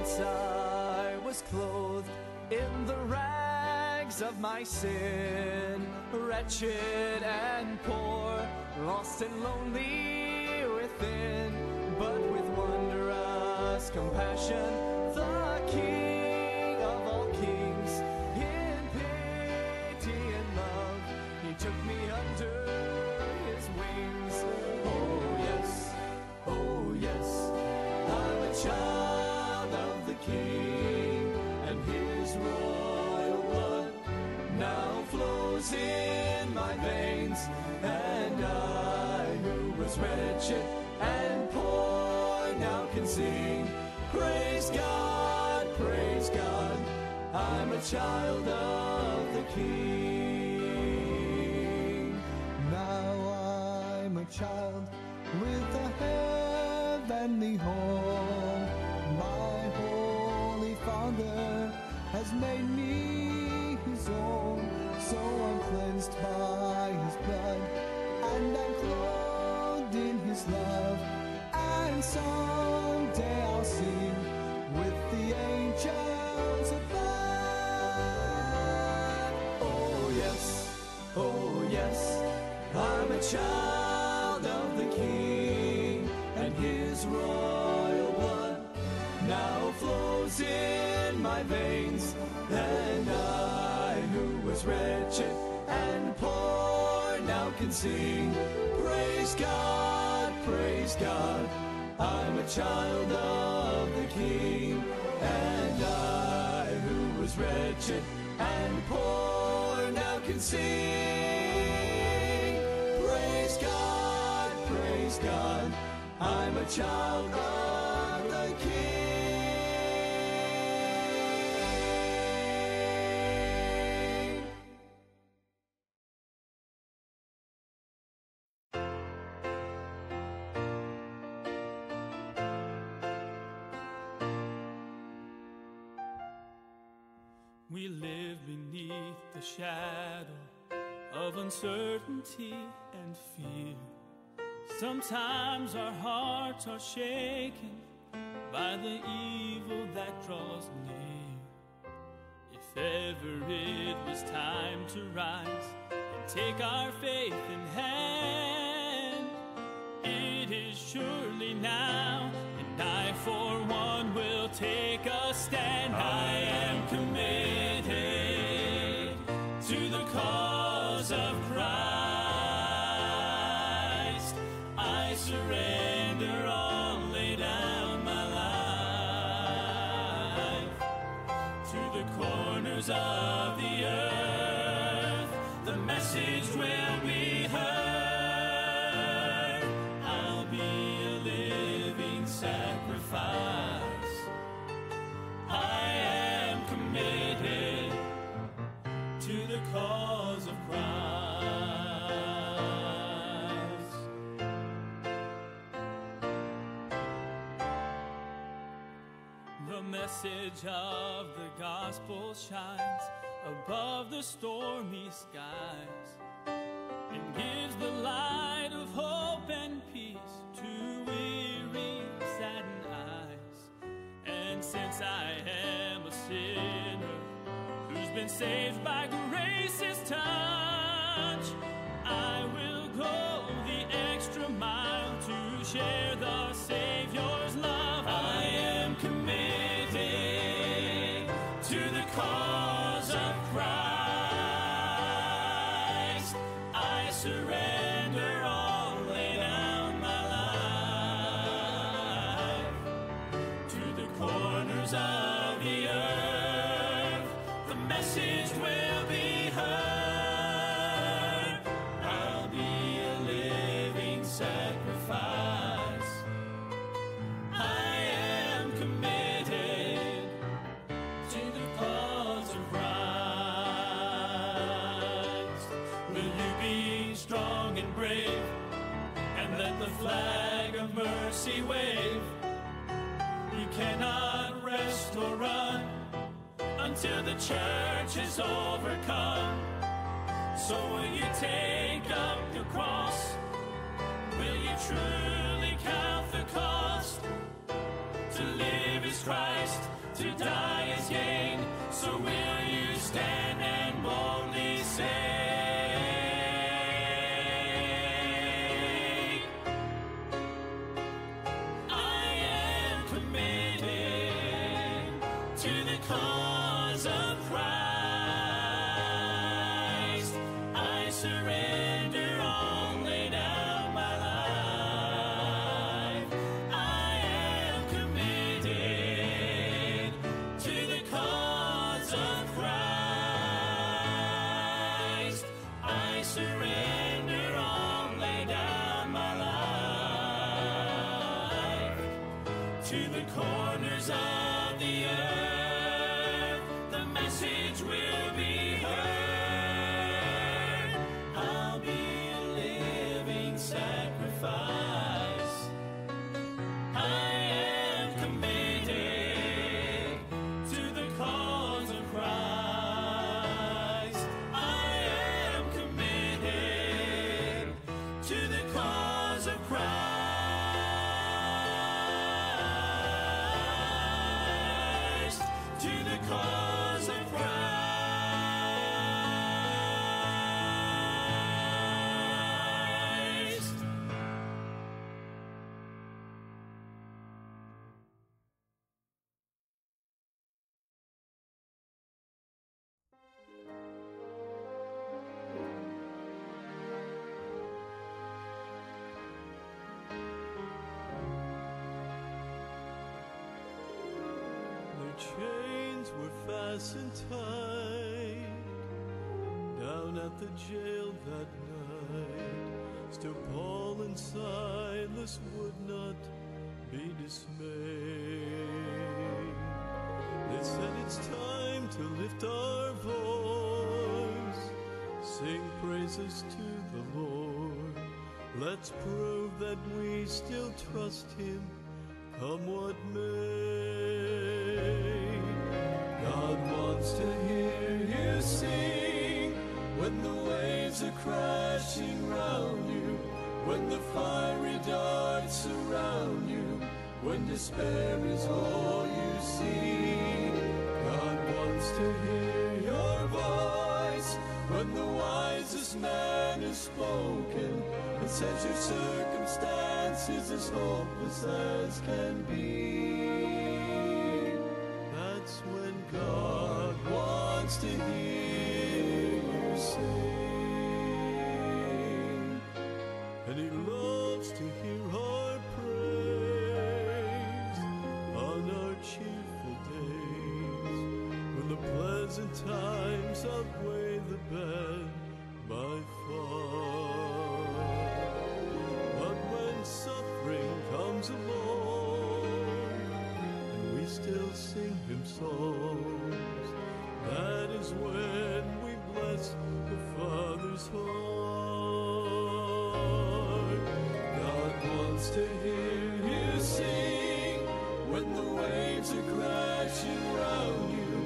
once I was clothed in the rags of my sin, wretched and poor, lost and lonely within, but with wondrous compassion, the King of all kings, in pity and love, he took me under his wings. Oh yes, I'm a child of the King, and his royal blood now flows in my veins, and I, who was wretched and poor, now can sing, praise God, I'm a child of the King. Now I'm a child with a heavenly home. My Holy Father has made me his own, so I'm cleansed by his blood, and I'm clothed in his love, and someday I'll sing with the angels above. Oh yes, I'm a child of the King, and his royal blood now flows in my veins, and I, who was wretched and poor, now can sing, praise God, I'm a child of the King, and I, who was wretched and poor, now can sing, praise God, I'm a child of the King. We live beneath the shadow of uncertainty and fear. Sometimes our hearts are shaken by the evil that draws near. If ever it was time to rise and take our faith in hand, it is surely now, and I for one will take a stand. I am committed to the cause of Christ. I surrender all, lay down my life. To the corners of the earth, the message will be heard. I'll be a living sacrifice. I am committed to the cause of Christ. The message of the gospel shines above the stormy skies and gives the light of hope and peace to weary, saddened eyes. And since I am a sinner who's been saved by grace's touch, I will go the extra mile to share the Savior's love. I am committed to the cause of Christ. I surrender all, lay down my life. To the corners of the earth, the message will be heard. I'll be a living sacrifice. I am committed to the cause of Christ. Will you be strong and brave, and let the flag of mercy wave? You cannot rest or run until the church is overcome. So will you take up your cross? Will you truly count the cost To live is Christ, to die is gain. So will you stand and boldly say, I am committed to the cause of Christ. I surrender all, lay down my life. I am committed to the cause of Christ. I surrender all, lay down my life. To the corners of the earth, the message will be heard. I'll be a living sacrifice. I am committed to the cause of Christ. I am committed to the cause of Christ. To the cause of Christ. Their chains were fastened tight down at the jail that night. Still Paul and Silas would not be dismayed. They said it's time to lift our voice, sing praises to the Lord. Let's prove that we still trust Him, come what may. God wants to hear you sing when the waves are crashing round you, when the fiery darts surround you, when despair is all you see. God wants to hear your voice when the wisest man is spoken and says your circumstances as hopeless as can be. That's when God wants to hear you sing, and He loves to hear our praise on our cheerful days, when the pleasant times outweigh the bad by far. But when suffering comes along and we still sing Him songs, that is when we bless the Father's heart. God wants to hear you sing when the waves are crashing round you,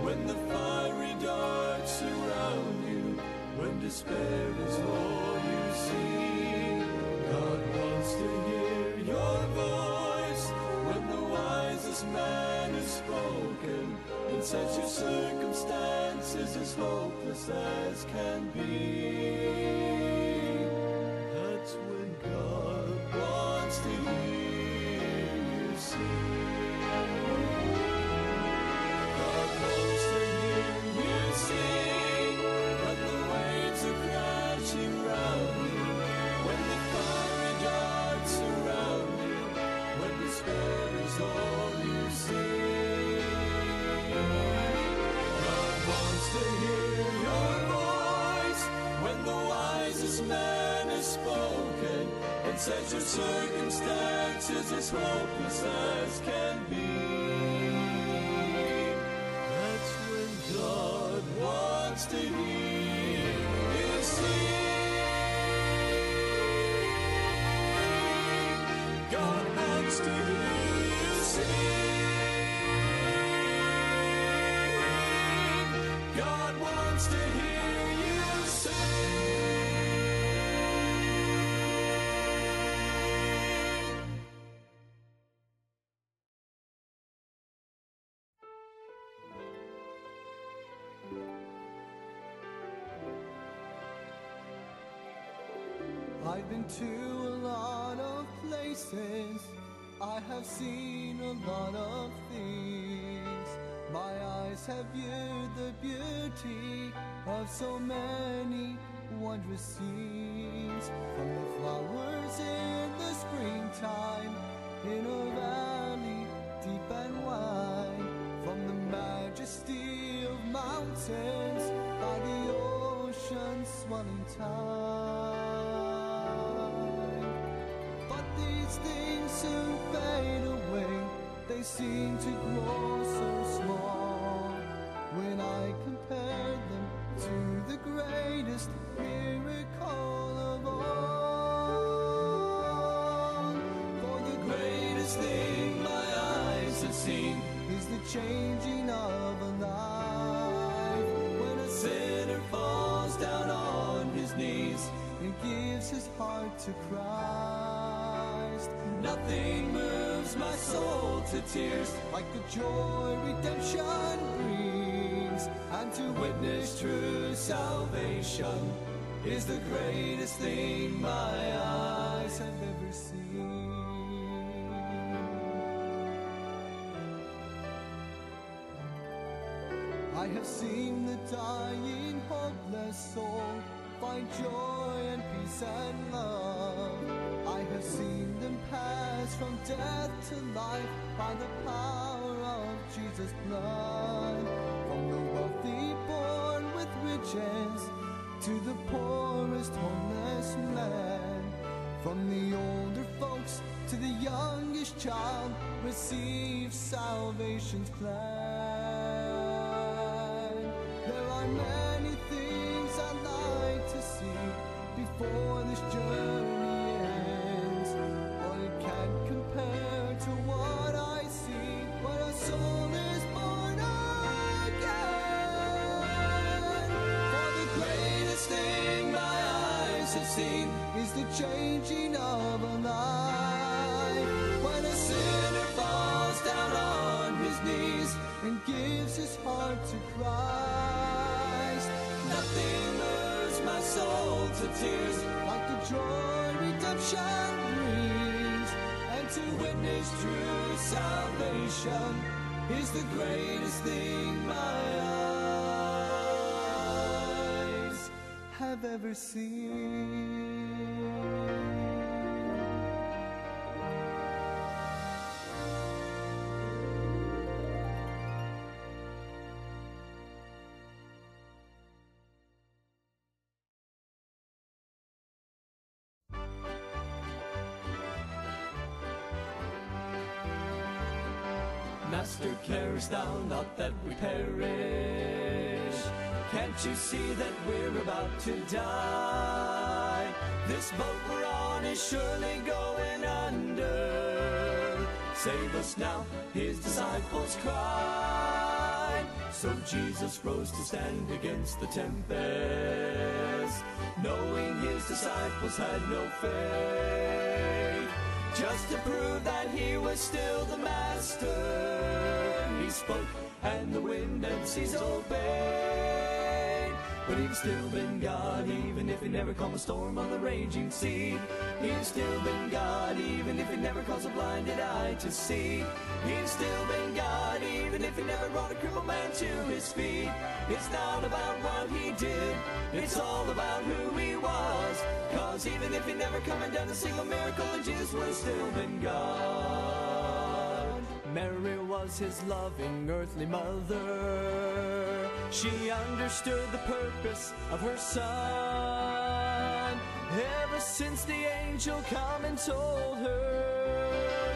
when the fiery darts surround you, when despair is all you see. God wants to hear your voice when the wisest man is spoken and says your circumstances as hopeless as can be. That's when God wants to hear you sing. God wants to hear you sing when the waves are crashing round you, when the fiery darts surround you, when despair is all you see. God wants to hear your voice when the wisest man has spoken and says your circumstances as hopeless as can be. That's when God wants to hear you sing. God wants to hear you sing. God wants to hear you I've been to a lot of places, I have seen a lot of things. My eyes have viewed the beauty of so many wondrous scenes. From the flowers in the springtime, in a valley deep and wide, from the majesty of mountains by the ocean's swelling tide. But these things soon fade away, they seem to grow so small when I compare them to the greatest miracle of all. For the greatest thing my eyes have seen is the changing of a life, when a sinner falls down on his knees and gives his heart to Christ. Nothing moves my soul to tears like the joy redemption brings, and to witness true salvation is the greatest thing my eyes have ever seen. I have seen the dying, hopeless soul find joy and peace and love. I have seen them pass from death to life by the power of Jesus' blood. From the wealthy born with riches to the poorest homeless man, from the older folks to the youngest child, receive salvation's plan. There are many things I'd like to see before this journey ends, but it can't compare to what I see when a soul is born again. For the greatest thing my eyes have seen is the changing of a life, when a sinner falls down on his knees and gives his heart to Christ. Nothing moves my soul to tears like the joy redemption brings, and to witness true salvation is the greatest thing my eyes have ever seen. Master, carest thou not that we perish? Can't you see that we're about to die? This boat we're on is surely going under. Save us now, his disciples cried. So Jesus rose to stand against the tempest, knowing his disciples had no faith. Just to prove that he was still the master, he spoke and the wind and seas obeyed. But he's still been God, even if he never calmed a storm on the raging sea. He's still been God, even if he never caused a blinded eye to see. He's still been God, even if he never brought a crippled man to his feet. It's not about what he did, it's all about who he was. Cause even if he never come and done a single miracle, Jesus would have still been God. Mary was his loving earthly mother. She understood the purpose of her son. Ever since the angel come and told her,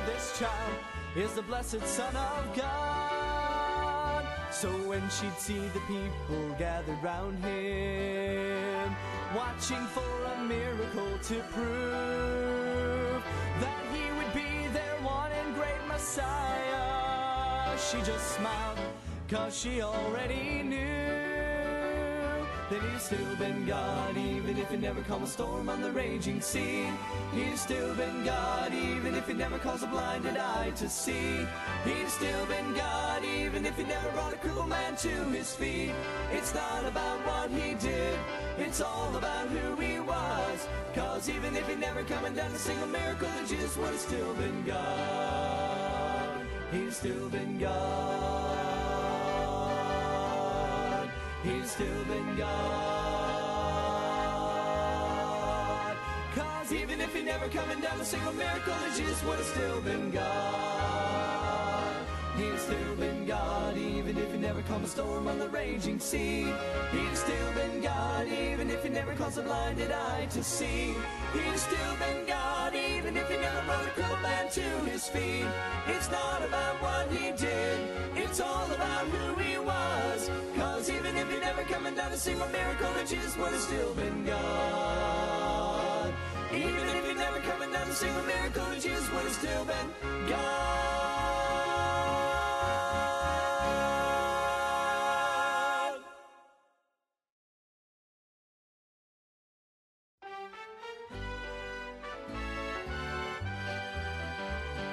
this child is the blessed Son of God. So when she'd see the people gathered round him, watching for a miracle to prove that he would be their one and great Messiah, she just smiled, cause she already knew that he's still been God, even if he never calmed a storm on the raging sea. He's still been God, even if he never caused a blinded eye to see. He's still been God, even even if he never brought a crippled man to his feet. It's not about what he did, it's all about who he was. Cause even if he never come and done a single miracle, then Jesus would have still been God. He's still been God. He's still been God. Cause even if he never come and done a single miracle, then Jesus would have still been God. He's still been God, even if he never calmed a storm on the raging sea. He's still been God, even if he never caused a blinded eye to see. He's still been God, even if he never brought a crippled man to his feet. It's not about what he did, it's all about who he was. Cause even if he never come and done a single miracle, then Jesus would have still been God. Even if he never come and done a single miracle, then Jesus would have still been God.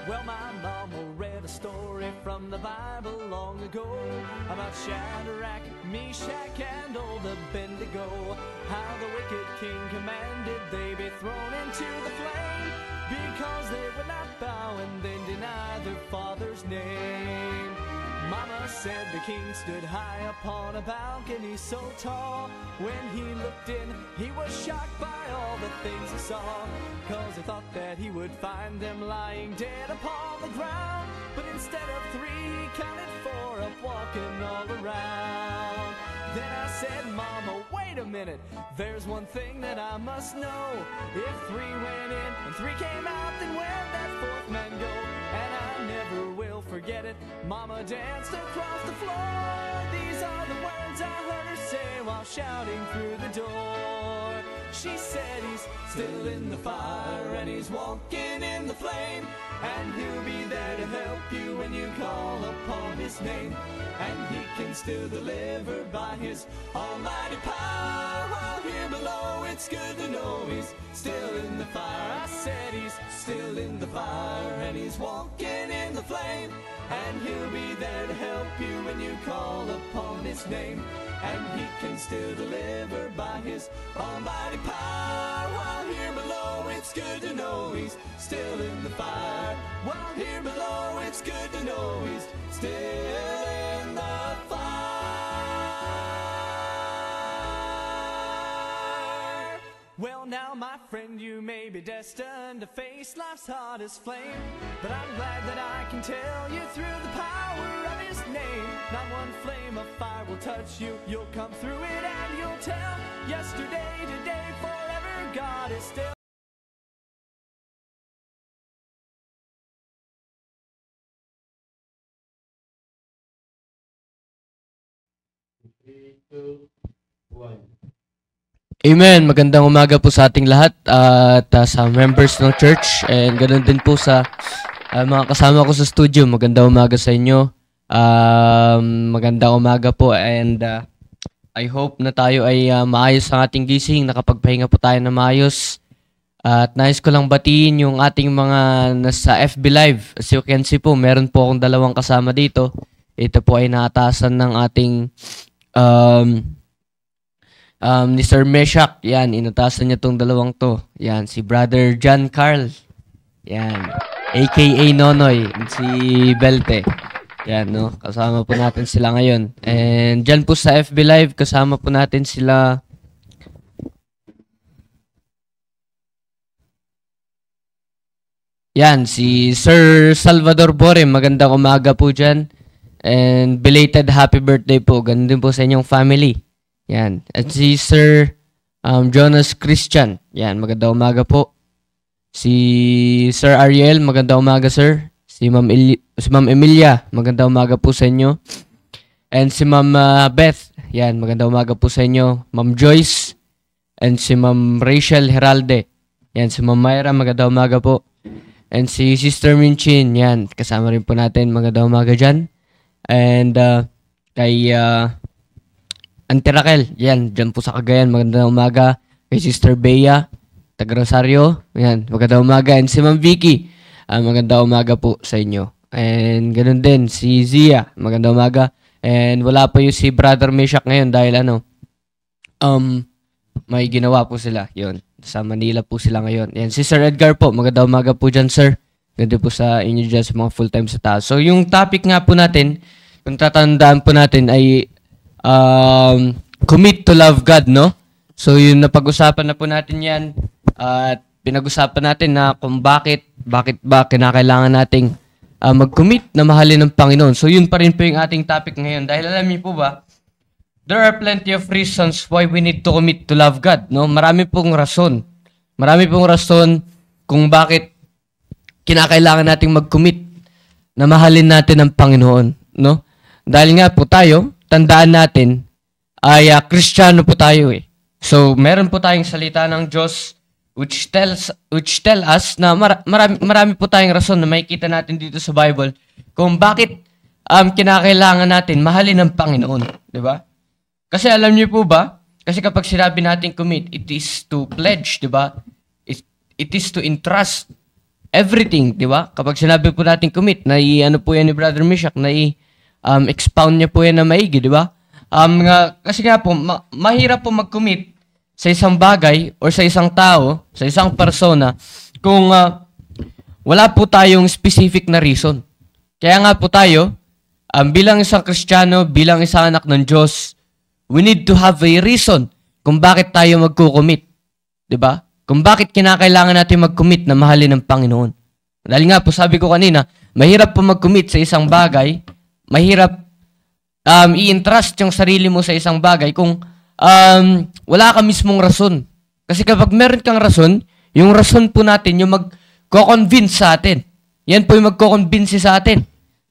Well, my mama read a story from the Bible long ago about Shadrach, Meshach, and old Abednego. How the wicked king commanded they be thrown into the flame because they would not bow and then deny their father's name. Mama said the king stood high upon a balcony so tall. When he looked in, he was shocked by all the things he saw. Cause he thought that he would find them lying dead upon the ground. But instead of 3, he counted 4 up walking all around. Then I said, Mama, wait a minute, there's one thing that I must know. If 3 went in and 3 came out, then where'd that 4th man go? And I never will forget it, Mama danced across the floor. These are the words I heard her say while shouting through the door. She said he's still in the fire and he's walking in the flame, and he'll be there to help you when you call upon his name. And he can still deliver by his almighty power. While here below, it's good to know he's still in the fire. I said he's still in the fire and he's walking in the flame, and he'll be there to help you when you call upon his name. And he can still deliver by his almighty power. While here below, it's good to know he's still in the fire. While here below, it's good to know he's still in the fire. Well, now, my friend, you may be destined to face life's hottest flame, but I'm glad that I can tell you through the power of his name, not one flame of fire will touch you. You'll come through it and you'll tell, yesterday, today, forever, God is still. Amen. Magandang umaga po sa ating lahat at sa members ng church, and ganoon din po sa mga kasama ko sa studio. Magandang umaga sa inyo. Magandang umaga po, and I hope na tayo ay maayos ang ating gising, nakapagpahinga po tayo na maayos. At nais ko lang batiin yung ating mga nasa FB Live. As you can see po, meron po akong 2 kasama dito. Ito po ay naatasan ng ating ni Sir Meshach. Yan, inatasan niya tong 2 to. Yan, si Brother John Carl. Yan, aka Nonoy, si Belte. Yan, no, kasama po natin sila ngayon. And dyan po sa FB Live, kasama po natin sila. Yan, si Sir Salvador Bore. Magandang umaga po dyan. And belated happy birthday po. Ganun din po sa inyong family. Yan. At si Sir Jonas Christian. Yan, magandang umaga po. Si Sir Ariel, magandang umaga, sir. Si Ma'am Emilia, magandang umaga po sa inyo. And si Ma'am Beth, yan, magandang umaga po sa inyo. Ma'am Joyce, and si Ma'am Rachel Heralde. Yan, si Ma'am Myra, magandang umaga po. And si Sister Minchin, yan, kasama rin po natin, magandang umaga dyan. And kay Auntie Raquel, yan, dyan po sa Cagayan, magandang umaga. Kay Sister Bea, taga Rosario, yan, magandang umaga. And si Ma'am Vicky, magandang umaga po sa inyo. And ganun din, si Zia. Magandang umaga. And wala pa yung si Brother Meshach ngayon dahil may ginawa po sila. Yun. Sa Manila po sila ngayon. Yan, si Sir Edgar po. Magandang umaga po dyan, sir. Ganda po sa inyo dyan sa mga full-time sa taas. So, yung topic nga po natin, kung tatandaan po natin ay commit to love God, no? So, yun, napag-usapan na po natin yan. At pinag-usapan natin na kung bakit ba kinakailangan nating mag-commit na mahalin ng Panginoon. So, yun pa rin po yung ating topic ngayon. Dahil alam niyo po ba, there are plenty of reasons why we need to commit to love God, no? Marami pong rason. Marami pong rason kung bakit kinakailangan nating mag-commit na mahalin natin ang Panginoon, no? Dahil nga po tayo, tandaan natin, ay Kristiyano po tayo eh. So, meron po tayong salita ng Diyos which tell us na marami po tayong rason na makikita natin dito sa Bible kung bakit kinakailangan natin mahalin ang Panginoon, di ba? Kasi alam niyo po ba, kasi kapag sinabi natin commit, it is to pledge, di ba? It is to entrust everything, di ba? Kapag sinabi po natin commit, ano po yan ni Brother Meshach, expound niya po yan na maigi, di ba? Kasi nga po, mahirap po mag-commit sa isang bagay or sa isang tao, sa isang persona, kung wala po tayong specific na reason. Kaya nga po tayo, bilang isang Kristiyano, bilang isang anak ng Diyos, we need to have a reason kung bakit tayo magkukommit. Diba? Kung bakit kinakailangan natin mag-commit na mahalin ng Panginoon. Dahil nga po, sabi ko kanina, mahirap po mag-commit sa isang bagay, mahirap i-entrust yung sarili mo sa isang bagay kung wala ka mismong rason. Kasi kapag meron kang rason, yung rason po natin, yung mag-convince sa atin. Yan po yung mag-convince sa atin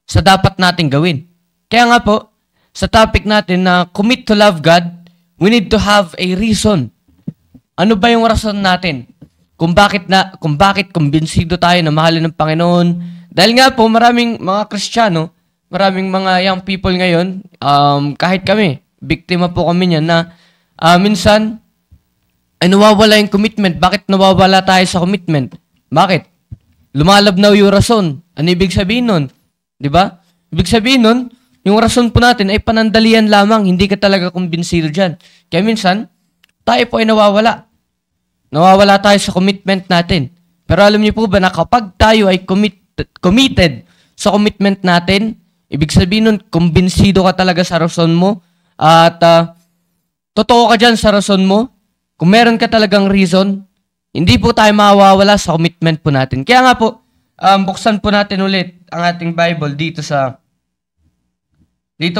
sa dapat natin gawin. Kaya nga po, sa topic natin na commit to love God, we need to have a reason. Ano ba yung rason natin? Kung bakit kumbinsido tayo na mahalin ng Panginoon? Dahil nga po, maraming mga Kristiyano, maraming mga young people ngayon, kahit kami, biktima po kami niyan na minsan, ay nawawala yung commitment. Bakit nawawala tayo sa commitment? Bakit? Lumalabnaw yung rason. Ano ibig sabihin nun? Diba? Ibig sabihin nun, yung rason po natin ay panandalian lamang, hindi ka talaga kumbinsido dyan. Kaya minsan, tayo po ay nawawala. Nawawala tayo sa commitment natin. Pero alam niyo po ba na kapag tayo ay committed sa commitment natin, ibig sabihin nun, kumbinsido ka talaga sa rason mo, at totoo ka dyan sa rason mo, kung meron ka talagang reason, hindi po tayo mawawala sa commitment po natin. Kaya nga po, buksan po natin ulit ang ating Bible dito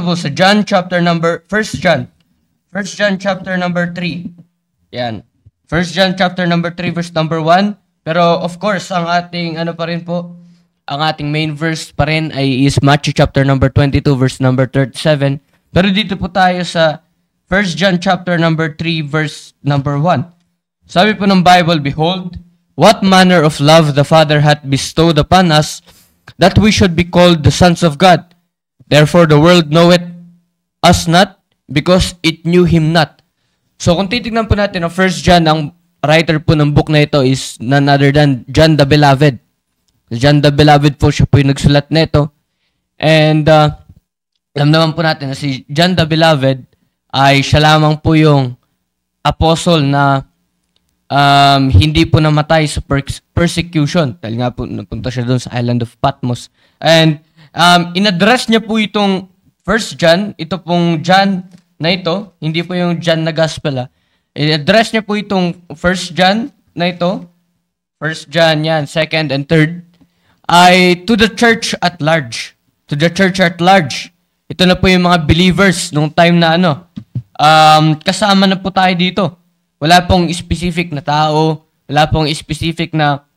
po sa John chapter number 1 John chapter number 3. Yan. 1 John chapter number 3 verse number 1. Pero of course, ang ating ang ating main verse pa rin ay is Matthew chapter number 22 verse number 37. Pero dito po tayo sa 1 John chapter number 3 verse number 1. Sabi po ng Bible, behold, what manner of love the Father hath bestowed upon us, that we should be called the sons of God. Therefore, the world knoweth us not, because it knew Him not. So, kung titignan po natin ang 1 John, ang writer po ng book na ito is none other than John the Beloved. John the Beloved po, siya po yung nagsulat na ito. And, alam naman po natin na si John the Beloved ay siya lamang po yung apostle na hindi po namatay sa persecution. Dahil nga po, napunta siya doon sa island of Patmos. And, in-address niya po itong 1 John, ito pong John na ito, hindi po yung John na gospel. In-address niya po itong 1 John na ito, 1 John yan, 2nd and 3rd, ay to the church at large. To the church at large. Ito na po yung mga believers nung time na kasama na po tayo dito. Wala pong specific na tao, wala pong specific na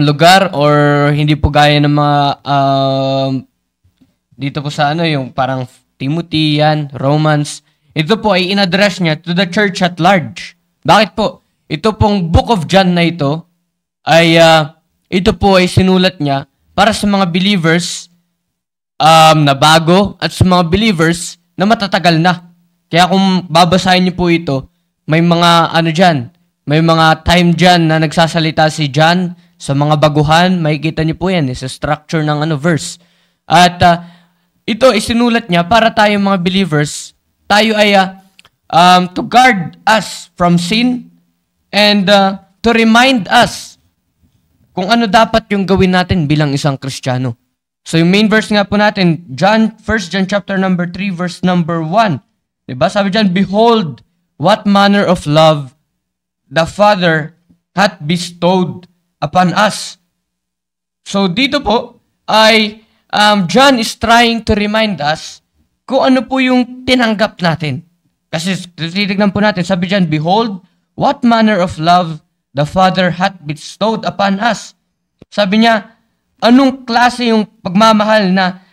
lugar or hindi po gaya ng mga dito po sa yung parang Timothy yan, Romans. Ito po ay in-address niya to the church at large. Bakit po? Ito pong Book of John na ito ay ito po ay sinulat niya para sa mga believers na bago at sa mga believers na matatagal na. Kaya kung babasahin niyo po ito, may mga dyan, may mga time dyan na nagsasalita si John Sa mga baguhan, makikita niyo po yan, sa structure ng verse. At ito isinulat niya para tayo mga believers, tayo ay to guard us from sin and to remind us kung ano dapat yung gawin natin bilang isang Kristiyano. So yung main verse nga po natin, 1 John chapter number 3 verse number 1. Diba? Sabi dyan, behold, what manner of love the Father hath bestowed upon us. So dito po ay John is trying to remind us kung ano po yung tinanggap natin. Kasi titignan po natin, sabi dyan, behold, what manner of love the Father hath bestowed upon us. Sabi niya, anong klase yung pagmamahal na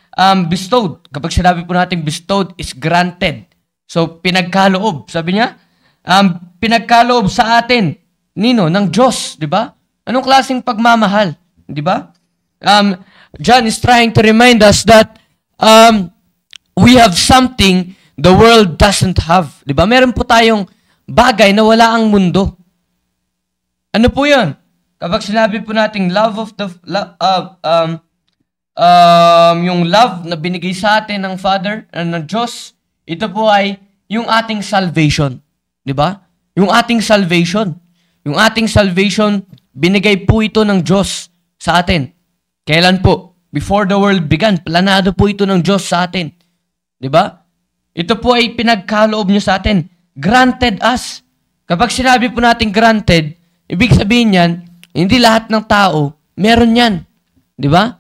bestowed? Kapag sinabi po natin bestowed is granted. So, pinagkaloob. Sabi niya, pinagkaloob sa atin, ng Diyos, di ba? Anong klaseng pagmamahal? Di ba? John is trying to remind us that we have something the world doesn't have. Di ba? Meron po tayong bagay na wala ang mundo. Ano po yun? Kapag sinabi po nating love of the yung love na binigay sa atin ng Father, ng Diyos, ito po ay yung ating salvation. Di ba? Yung ating salvation. Yung ating salvation, binigay po ito ng Diyos sa atin. Kailan po? Before the world began, planado po ito ng Diyos sa atin. Di ba? Ito po ay pinagkaloob niyo sa atin. Granted us. Kapag sinabi po natin granted, ibig sabihin yan, hindi lahat ng tao meron yan. Di ba?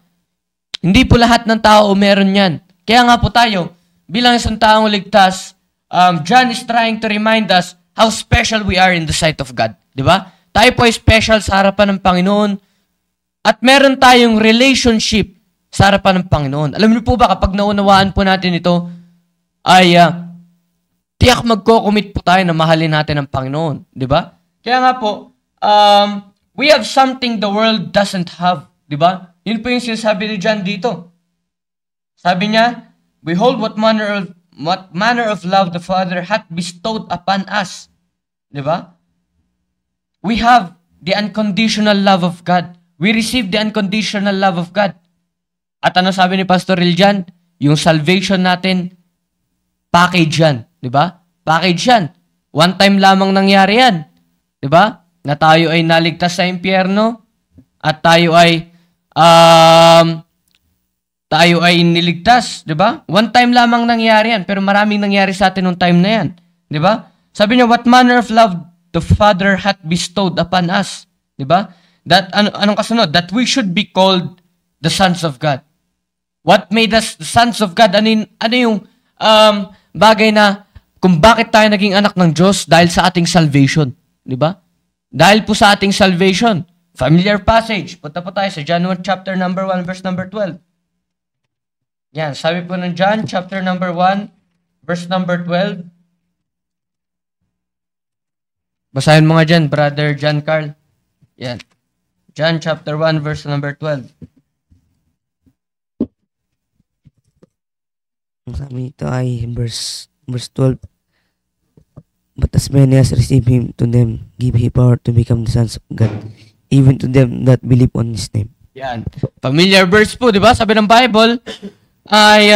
Hindi po lahat ng tao meron yan. Kaya nga po tayo, bilang isang taong ligtas, John is trying to remind us how special we are in the sight of God. Di ba? Tayo po ay special sa harapan ng Panginoon at meron tayong relationship sa harapan ng Panginoon. Alam niyo po ba, kapag naunawaan po natin ito, ay tiyak magko-commit po tayo na mahalin natin ang Panginoon. Di ba? Kaya nga po, we have something the world doesn't have. Di ba? Yun po yung sinasabi ni John dito. Sabi niya, behold what manner of love the Father hath bestowed upon us. Di ba? We have the unconditional love of God. We receive the unconditional love of God. At ano sabi ni Pastor Iljan? Yung salvation natin, package yan. Di ba? Package yan. One time lamang nangyari yan. Di ba? Na tayo ay naligtas sa impyerno at tayo ay niligtas, 'di ba? One time lamang nangyari yan, pero maraming nangyari sa atin nung time na yan, 'di ba? Sabi niya, what manner of love the Father hath bestowed upon us, 'di ba? That anong kasunod? That we should be called the sons of God. What made us the sons of God? Ano yung bagay na kung bakit tayo naging anak ng Diyos? Dahil sa ating salvation, 'di ba? Dahil po sa ating salvation. Familiar passage. Punta po tayo sa John 1 chapter number 1 verse number 12. Yan, sabi po ng John chapter number 1 verse number 12. Basahin mo nga dyan, Brother John Carl. Yan. John chapter 1 verse number 12. Ang sabi ito ay verse 12. But as many as receive him, to them give he power to become the sons of God, even to them that believe on his name. Yan. Familiar verse po, di ba? Sabi ng Bible ay,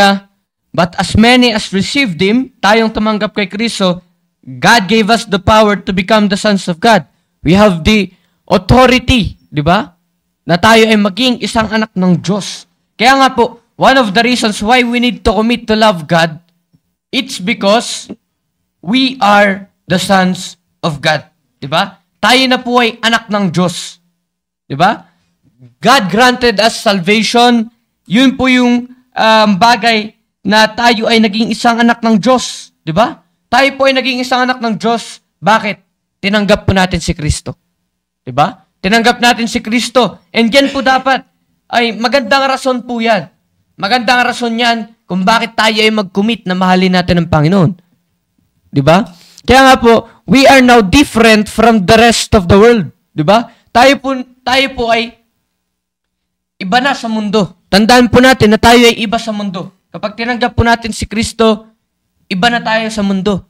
but as many as received him, tayong tumanggap kay Kristo, God gave us the power to become the sons of God. We have the authority, di ba? Na tayo ay maging isang anak ng Diyos. Kaya nga po, one of the reasons why we need to commit to love God, it's because we are the sons of God. Di ba? Tayo na po ay anak ng Diyos. Di ba? God granted us salvation. Yun po yung bagay na tayo ay naging isang anak ng Diyos. Di ba? Tayo po ay naging isang anak ng Diyos. Bakit? Tinanggap po natin si Kristo. Di ba? Tinanggap natin si Kristo. And yan po dapat ay magandang rason po yan. Magandang rason yan kung bakit tayo ay mag-commit na mahalin natin ang Panginoon. Di ba? Kaya nga po, we are now different from the rest of the world. Di ba? Tayo po ay iba na sa mundo. Tandaan po natin na tayo ay iba sa mundo. Kapag tinanggap po natin si Kristo, iba na tayo sa mundo.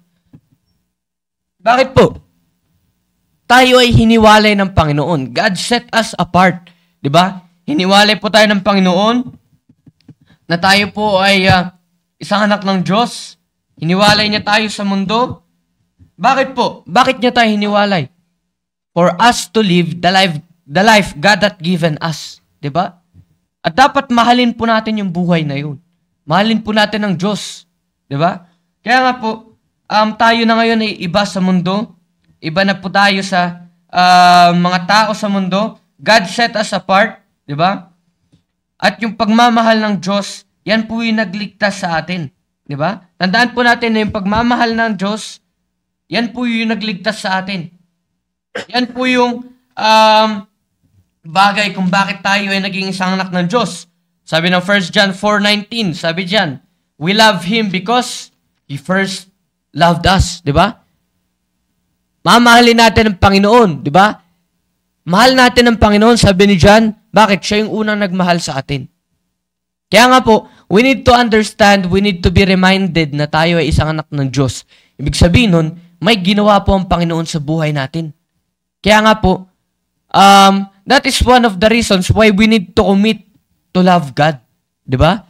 Bakit po? tayo ay hiniwalay ng Panginoon. God set us apart. Diba? Hiniwalay po tayo ng Panginoon na tayo po ay isang anak ng Diyos. Hiniwalay niya tayo sa mundo. Bakit po? Bakit niya tayo hiniwalay? For us to live the life God hath given us. Diba? At dapat mahalin po natin yung buhay na yun. Mahalin po natin ang Diyos. Diba? Kaya nga po, tayo na ngayon ay iba sa mundo. Iba na po tayo sa mga tao sa mundo. God set us apart. Diba? At yung pagmamahal ng Diyos, yan po yung nagligtas sa atin. Diba? Tandaan po natin na yung pagmamahal ng Diyos, yan po yung nagligtas sa atin. Yan po yung bagay kung bakit tayo ay naging isang anak ng Diyos. Sabi ng 1 John 4:19, sabi diyan, we love Him because He first loved us. Diba? Mamahalin natin ang Panginoon. Diba? Mahal natin ang Panginoon, sabi ni John. Bakit? Siya yung unang nagmahal sa atin. Kaya nga po, we need to understand, we need to be reminded na tayo ay isang anak ng Diyos. Ibig sabihin nun, may ginawa po ang Panginoon sa buhay natin. Kaya nga po, that is one of the reasons why we need to commit to love God. Diba?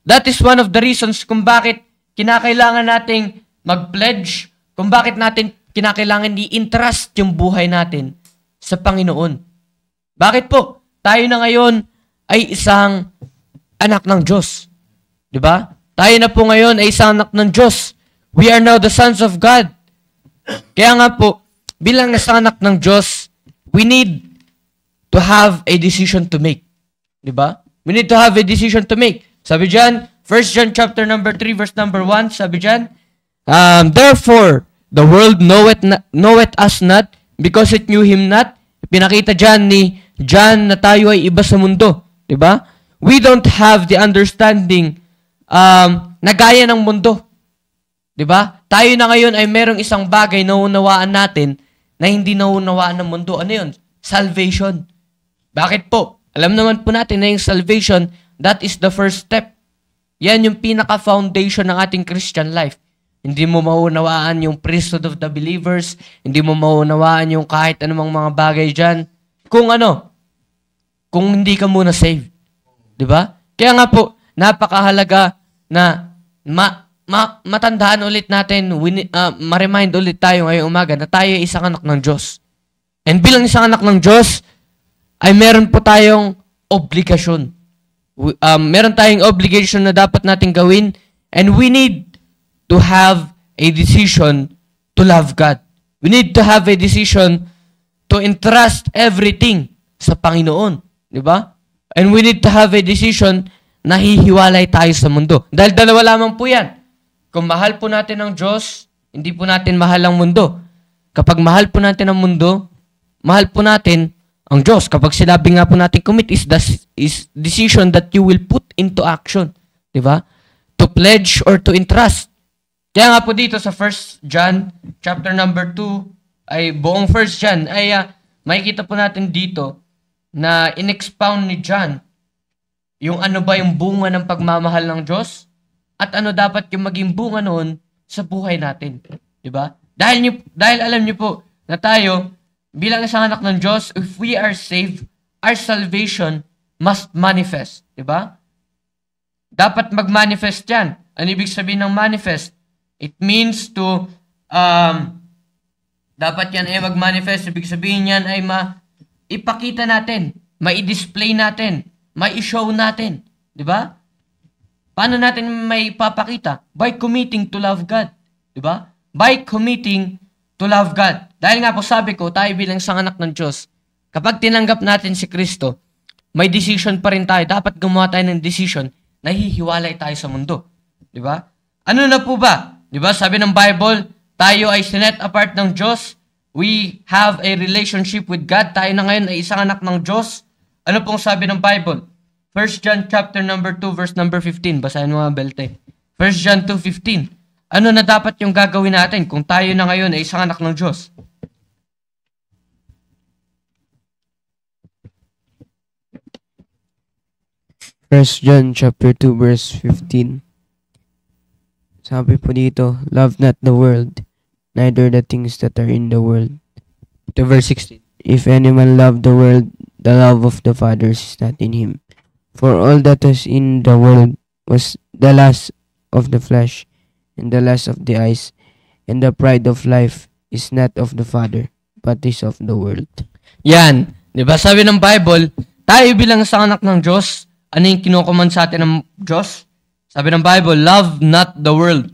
That is one of the reasons kung bakit kinakailangan nating mag-pledge, kung bakit natin kinakailangan i-entrust yung buhay natin sa Panginoon. Bakit po? Tayo na ngayon ay isang anak ng Diyos. Diba? Tayo na po ngayon ay isang anak ng Diyos. We are now the sons of God. Kaya nga po, bilang isang anak ng Diyos, we need to have a decision to make. Diba? We need to have a decision to make. Sabi dyan, 1 John chapter number 3, verse number 1, sabi dyan, therefore, the world knoweth us not, because it knew Him not. Pinakita dyan ni John na tayo ay iba sa mundo. Diba? We don't have the understanding na gaya ng mundo. Diba? Tayo na ngayon ay merong isang bagay na unawaan natin na hindi naunawaan ng mundo. Ano yun? Salvation. Bakit po? Alam naman po natin na yung salvation, that is the first step. Yan yung pinaka-foundation ng ating Christian life. Hindi mo maunawaan yung priesthood of the believers. Hindi mo maunawaan yung kahit anumang mga bagay dyan. Kung hindi ka muna saved. Diba? Kaya nga po, napakahalaga na matandaan ulit natin, ma-remind ulit tayo ngayong umaga na tayo ay isang anak ng Diyos. And bilang isang anak ng Diyos, ay meron po tayong obligasyon. Meron tayong obligation na dapat natin gawin, and we need to have a decision to love God. We need to have a decision to entrust everything sa Panginoon. Diba? And we need to have a decision na hihiwalay tayo sa mundo. Dahil dalawa lamang po yan. Kung mahal po natin ang Diyos, hindi po natin mahal ang mundo. Kapag mahal po natin ang mundo, mahal po natin ang Diyos. Kapag sinabi nga po natin commit is decision that you will put into action. Diba? To pledge or to entrust. Kaya nga po dito sa 1 John chapter number 2 ay buong 1 John ay makikita po natin dito na in-expound ni John yung ano ba yung bunga ng pagmamahal ng Diyos at ano dapat yung maging bunga noon sa buhay natin. Diba? Dahil alam niyo po na tayo bilang isang anak ng Diyos, if we are saved, our salvation must manifest. Diba? Dapat mag-manifest yan. Ano ibig sabihin ng manifest? It means to, dapat yan ay mag-manifest. Ibig sabihin yan ay ipakita natin, mai-display natin, mai-show natin. Diba? Paano natin may papakita? By committing to love God. Diba? By committing to love God. Dahil nga po sabi ko, tayo bilang isang anak ng Diyos, kapag tinanggap natin si Kristo, may decision pa rin tayo. Dapat gumawa tayo ng decision na hihiwalay tayo sa mundo. Diba? Ano na po ba? Diba? Sabi ng Bible, tayo ay sinet apart ng Diyos. We have a relationship with God. Tayo na ngayon ay isang anak ng Diyos. Ano pong sabi ng Bible? 1 John chapter number 2 verse number 15. Basahin mo mga belte. 1 John 2:15. Ano na dapat yung gagawin natin kung tayo na ngayon ay isang anak ng Diyos? First John chapter 2 verse 15. Sabi po dito, love not the world, neither the things that are in the world. to verse 16. If any man love the world, the love of the Father is not in him. For all that is in the world was the lust of the flesh, and the lust of the eyes, and the pride of life is not of the Father, but is of the world. Yan. Di ba sabi ng Bible, tayo bilang sa anak ng Diyos, ano yung kinukuman sa atin ng Diyos? Sabi ng Bible, love not the world.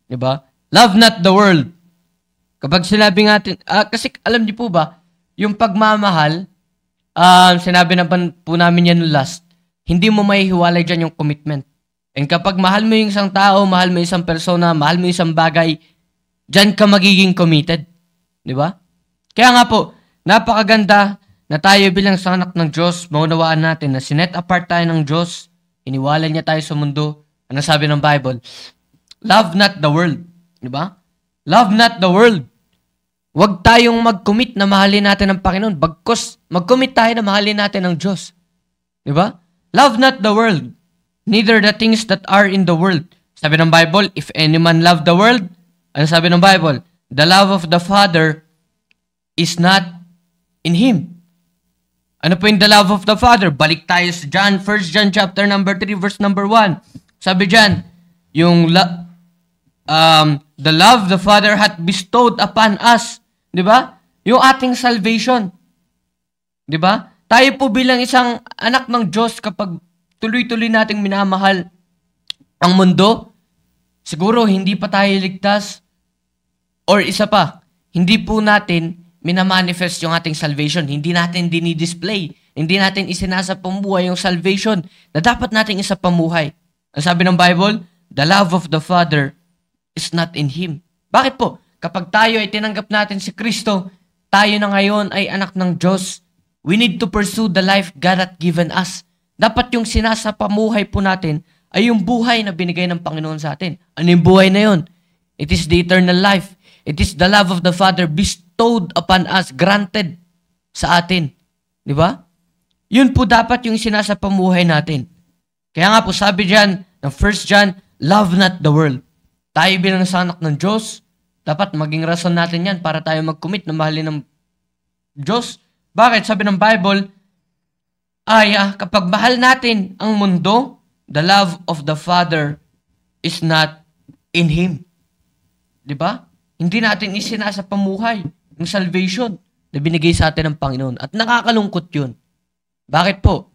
Di ba? Love not the world. Kapag sinabi natin, kasi alam niyo po ba, yung pagmamahal, sinabi na po namin yan last, hindi mo maihiwalay dyan yung commitment. And kapag mahal mo yung isang tao, mahal mo yung isang persona, mahal mo yung isang bagay, dyan ka magiging committed. Di ba? Kaya nga po, napakaganda na tayo bilang sa anak ng Diyos, maunawaan natin na sinet apart tayo ng Diyos, iniwala niya tayo sa mundo. Ano sabi ng Bible? Love not the world. Di ba? Love not the world. Huwag tayong mag-commit na mahalin natin ang Panginoon. Bagkus, mag-commit tayo na mahalin natin ang Diyos. Di ba? Love not the world, neither the things that are in the world. Sabi ng Bible, if any man love the world, ano sabi ng Bible? The love of the Father is not in him. Ano po yung the love of the Father? Balik tayo sa John, 1 John chapter number 3, verse number 1. Sabi dyan, yung the love the Father hath bestowed upon us. Di ba? Yung ating salvation. Di ba? Tayo po bilang isang anak ng Diyos, kapag tuloy-tuloy nating minamahal ang mundo, siguro hindi pa tayo ligtas. Or isa pa, hindi po natin minamanifest yung ating salvation. Hindi natin dinidisplay. Hindi natin isinasapamuhay yung salvation na dapat nating isapamuhay. Ang sabi ng Bible, the love of the Father is not in him. Bakit po? Kapag tayo ay tinanggap natin si Kristo, tayo na ngayon ay anak ng Diyos. We need to pursue the life God hath given us. Dapat yung sinasapamuhay po natin ay yung buhay na binigay ng Panginoon sa atin. Ano yung buhay na yun? It is the eternal life. It is the love of the Father bestowed upon us, granted sa atin. Di ba? Yun po dapat yung sinasapamuhay natin. Kaya nga po sabi dyan, ng 1 John, love not the world. Tayo bilang sa anak ng Diyos, dapat maging rason natin yan para tayo mag-commit na mahalin ng Diyos. Bakit? Sabi ng Bible, kapag mahal natin ang mundo, the love of the Father is not in Him. Di ba? Hindi natin isinasapamuhay yung salvation na binigay sa atin ng Panginoon. At nakakalungkot yun. Bakit po?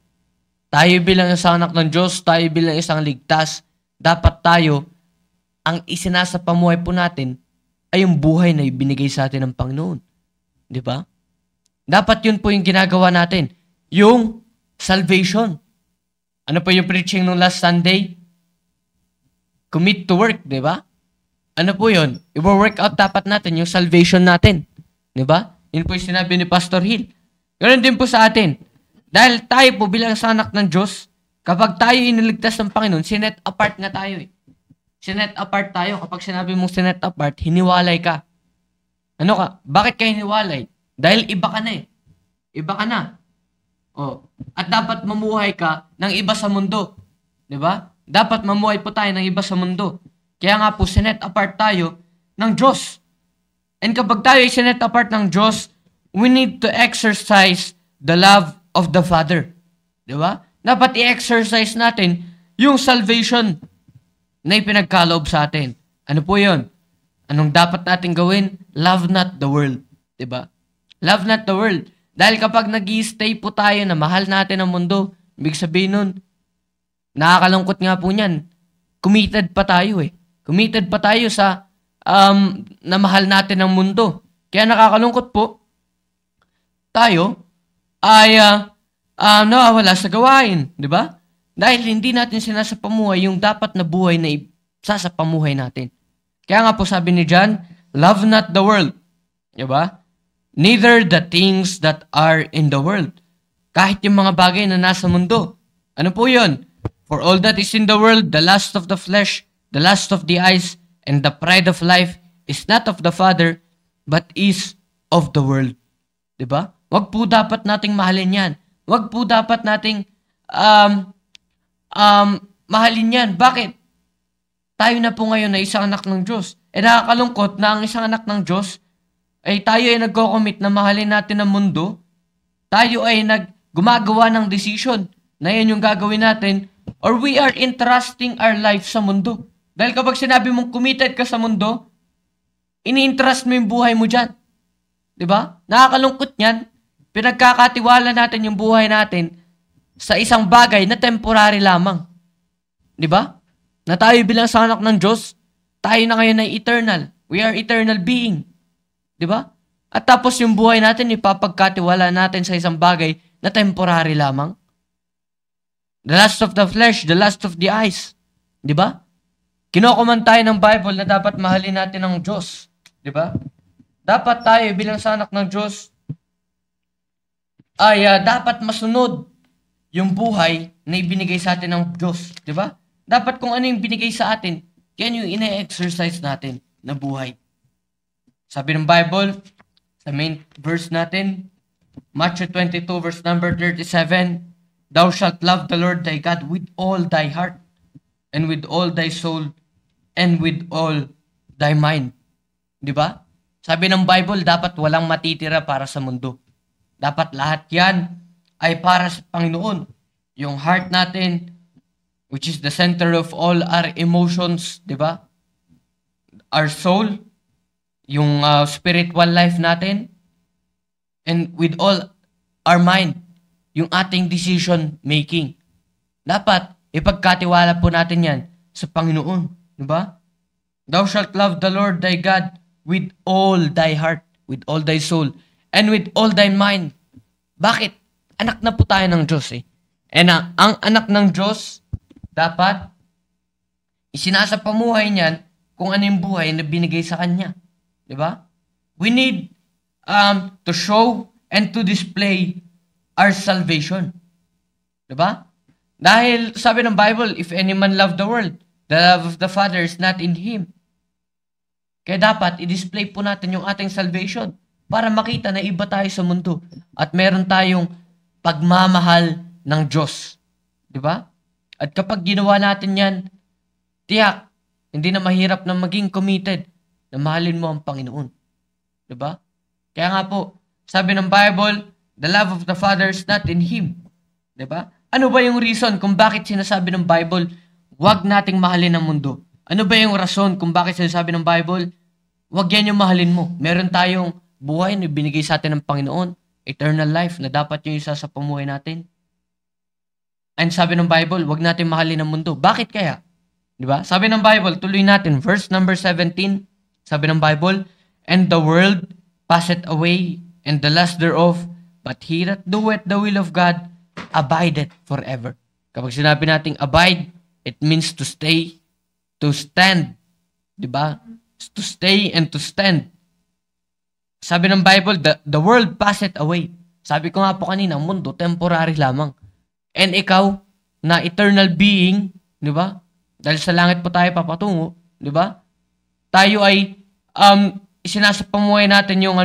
Tayo bilang isang anak ng Diyos, tayo bilang isang ligtas, dapat tayo, ang isinasapamuhay po natin ay yung buhay na ibinigay sa atin ng Panginoon. Di ba? Dapat yun po yung ginagawa natin. Yung salvation. Ano po yung preaching nung last Sunday? Commit to work, di ba? Ano po yun? I-work out dapat natin yung salvation natin. Di ba? Yun po yung sinabi ni Pastor Hill. Ganun din po sa atin. Dahil tayo po bilang sa anak ng Diyos, kapag tayo iniligtas ng Panginoon, sinet apart na tayo eh. Sinet apart tayo. Kapag sinabi mong sinet apart, hiniwalay ka. Ano ka? Bakit ka hiniwalay? Dahil iba ka na eh. Iba ka na. Oh. At dapat mamuhay ka ng iba sa mundo. Di ba? Dapat mamuhay po tayo ng iba sa mundo. Kaya nga po, sinet apart tayo ng Diyos. And kapag tayo ay sinet apart ng Diyos, we need to exercise the love of the Father. Di ba? Dapat i-exercise natin yung salvation na ipinagkaloob sa atin. Ano po yun? Anong dapat natin gawin? Love not the world. Di ba? Love not the world. Dahil kapag nag-i-stay po tayo na mahal natin ang mundo, ibig sabihin nun, nakakalungkot nga po niyan, committed pa tayo eh. Committed pa tayo sa na mahal natin ang mundo. Kaya nakakalungkot po, tayo ay nawawala sa gawain, di ba? Dahil hindi natin sinasapamuhay yung dapat na buhay na sasapamuhay natin. Kaya nga po sabi ni John, love not the world, di ba? Neither the things that are in the world. Kahit yung mga bagay na nasa mundo. Ano po yun? For all that is in the world, the lust of the flesh, the lust of the eyes, and the pride of life is not of the Father, but is of the world. Diba? Wag po dapat nating mahalin yan. Wag po dapat nating mahalin yan. Bakit? Tayo na po ngayon na isang anak ng Diyos. Nakakalungkot na ang isang anak ng Diyos ay tayo ay nagko-commit na mahalin natin ang mundo, tayo ay gumagawa ng decision na yan yung gagawin natin, or we are entrusting our life sa mundo. Dahil kapag sinabi mong committed ka sa mundo, ini-entrust mo yung buhay mo dyan. Diba? Nakakalungkot yan. Pinagkakatiwala natin yung buhay natin sa isang bagay na temporary lamang. Diba? Na tayo bilang sa anak ng Diyos, tayo na ngayon ay eternal. We are eternal being. Diba? At tapos yung buhay natin, ipapagkatiwala natin sa isang bagay na temporary lamang. The lust of the flesh, the lust of the eyes. Diba? Kinokoman tayo ng Bible na dapat mahalin natin ang Diyos. Diba? Dapat tayo bilang sa anak ng Diyos ay dapat masunod yung buhay na ibinigay sa atin ng Diyos. Diba? Dapat kung ano yung binigay sa atin, yan yung ina-exercise natin na buhay. Sabi ng Bible, sa main verse natin, Matthew 22 verse number 37, Thou shalt love the Lord thy God with all thy heart, and with all thy soul, and with all thy mind. Diba? Sabi ng Bible, dapat walang matitira para sa mundo. Dapat lahat yan ay para sa Panginoon. Yung heart natin, which is the center of all our emotions, di ba? Our soul, yung spiritual life natin, and with all our mind, yung ating decision making. Dapat ipagkatiwala po natin yan sa Panginoon, di ba? Thou shalt love the Lord thy God with all thy heart, with all thy soul, and with all thy mind. Bakit? Anak na po tayo ng Diyos eh. And ang anak ng Diyos, dapat isinasapamuhay niyan kung ano yung buhay na binigay sa kanya. Diba? We need to show and to display our salvation. Diba? Dahil sabi ng Bible, if any man love the world, the love of the Father is not in him. Kaya dapat i-display po natin yung ating salvation para makita na iba tayo sa mundo at meron tayong pagmamahal ng Diyos. Diba? At kapag ginawa natin yan, tiyak, hindi na mahirap na maging committed na mahalin mo ang Panginoon. Diba? Kaya nga po, sabi ng Bible, the love of the Father is not in Him. Diba? Ano ba yung reason kung bakit sinasabi ng Bible, huwag nating mahalin ang mundo? Ano ba yung rason kung bakit sinasabi ng Bible, huwag yan yung mahalin mo? Meron tayong buhay na binigay sa atin ng Panginoon, eternal life na dapat yung isa sa pamuhay natin. And sabi ng Bible, wag natin mahalin ang mundo. Bakit kaya? Diba? Sabi ng Bible, tuloy natin, verse number 17, sabi ng Bible, And the world passeth away, and the lust thereof, but he that doeth the will of God abideth forever. Kapag sinabi nating abide, it means to stay, to stand. Diba? To stay and to stand. Sabi ng Bible, the world passeth away. Sabi ko nga po kanina, ang mundo, temporary lamang. And ikaw, na eternal being, di ba? Dahil sa langit po tayo papatungo, di ba? Tayo ay isinasapamuhay natin yung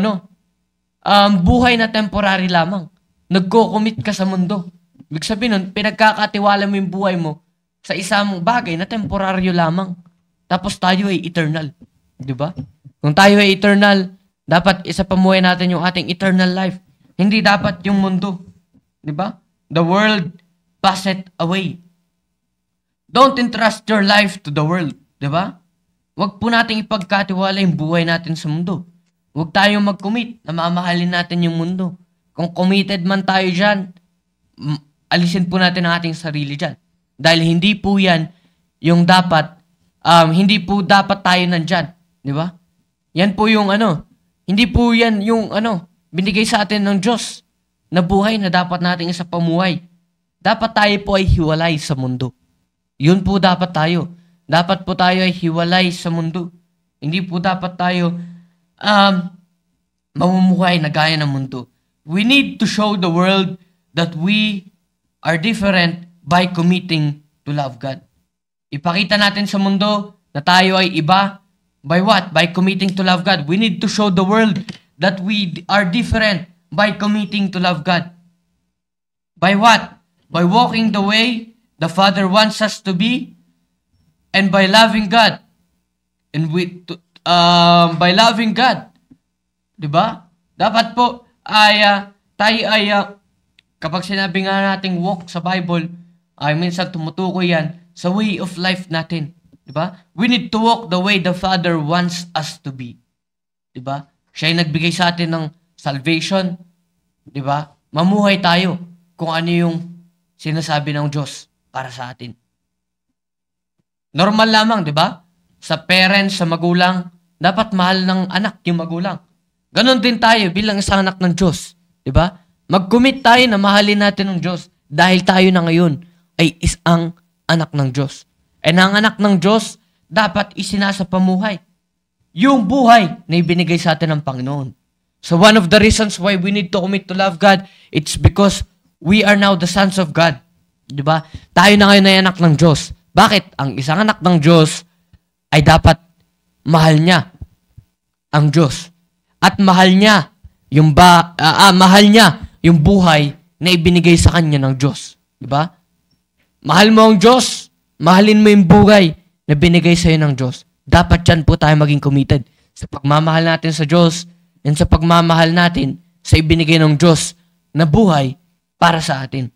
buhay na temporary lamang. Nagko-commit ka sa mundo. Ibig sabihin nun, pinagkakatiwala mo yung buhay mo sa isang bagay na temporaryo lamang. Tapos tayo ay eternal. Di ba? Kung tayo ay eternal, dapat isapamuhay natin yung ating eternal life. Hindi dapat yung mundo. Di ba? The world passeth away. Don't entrust your life to the world. Diba? Huwag po natin ipagkatiwala yung buhay natin sa mundo. Huwag tayong mag-commit na mamahalin natin yung mundo. Kung committed man tayo dyan, alisin po natin ang ating sarili dyan. Dahil hindi po yan yung dapat, hindi po dapat tayo nandyan. Diba? Yan po yung hindi po yan yung binigay sa atin ng Diyos na buhay na dapat nating isa pamuhay. Dapat tayo po ay hiwalay sa mundo. Yun po dapat tayo. Dapat po tayo ay hiwalay sa mundo. Hindi po dapat tayo mamumuhay na gaya ng mundo. We need to show the world that we are different by committing to love God. Ipakita natin sa mundo na tayo ay iba. By what? By committing to love God. We need to show the world that we are different by committing to love God. By what? By walking the way the Father wants us to be, and by loving God. And by loving God, 'Di ba? Dapat po ay tayo ay kapag sinabi nga nating walk sa Bible, ay minsan tumutukoy yan sa way of life natin. 'Di ba? We need to walk the way the Father wants us to be. 'Di ba? Siya ay nagbigay sa atin ng salvation. 'Di ba? Mamuhay tayo kung ano yung sinasabi ng Diyos para sa atin. Normal lamang, 'di ba? Sa parents, sa magulang, dapat mahal ng anak yung magulang. Ganon din tayo bilang isang anak ng Diyos. 'Di ba? Mag-commit tayo na mahalin natin ng Diyos dahil tayo na ngayon ay isang anak ng Diyos. And ang anak ng Diyos dapat isinasapamuhay yung buhay na ibinigay sa atin ng Panginoon. So one of the reasons why we need to commit to love God, it's because we are now the sons of God. 'Di ba? Tayo na ngayon ay anak ng Diyos. Bakit? Ang isang anak ng Diyos ay dapat mahal niya ang Diyos. At mahal niya yung buhay na ibinigay sa kanya ng Diyos. 'Di ba? Mahal mo ang Diyos, mahalin mo yung buhay na binigay sa iyo ng Diyos. Dapat yan po tayo maging committed sa pagmamahal natin sa Diyos and sa pagmamahal natin sa ibinigay ng Diyos na buhay para sa atin.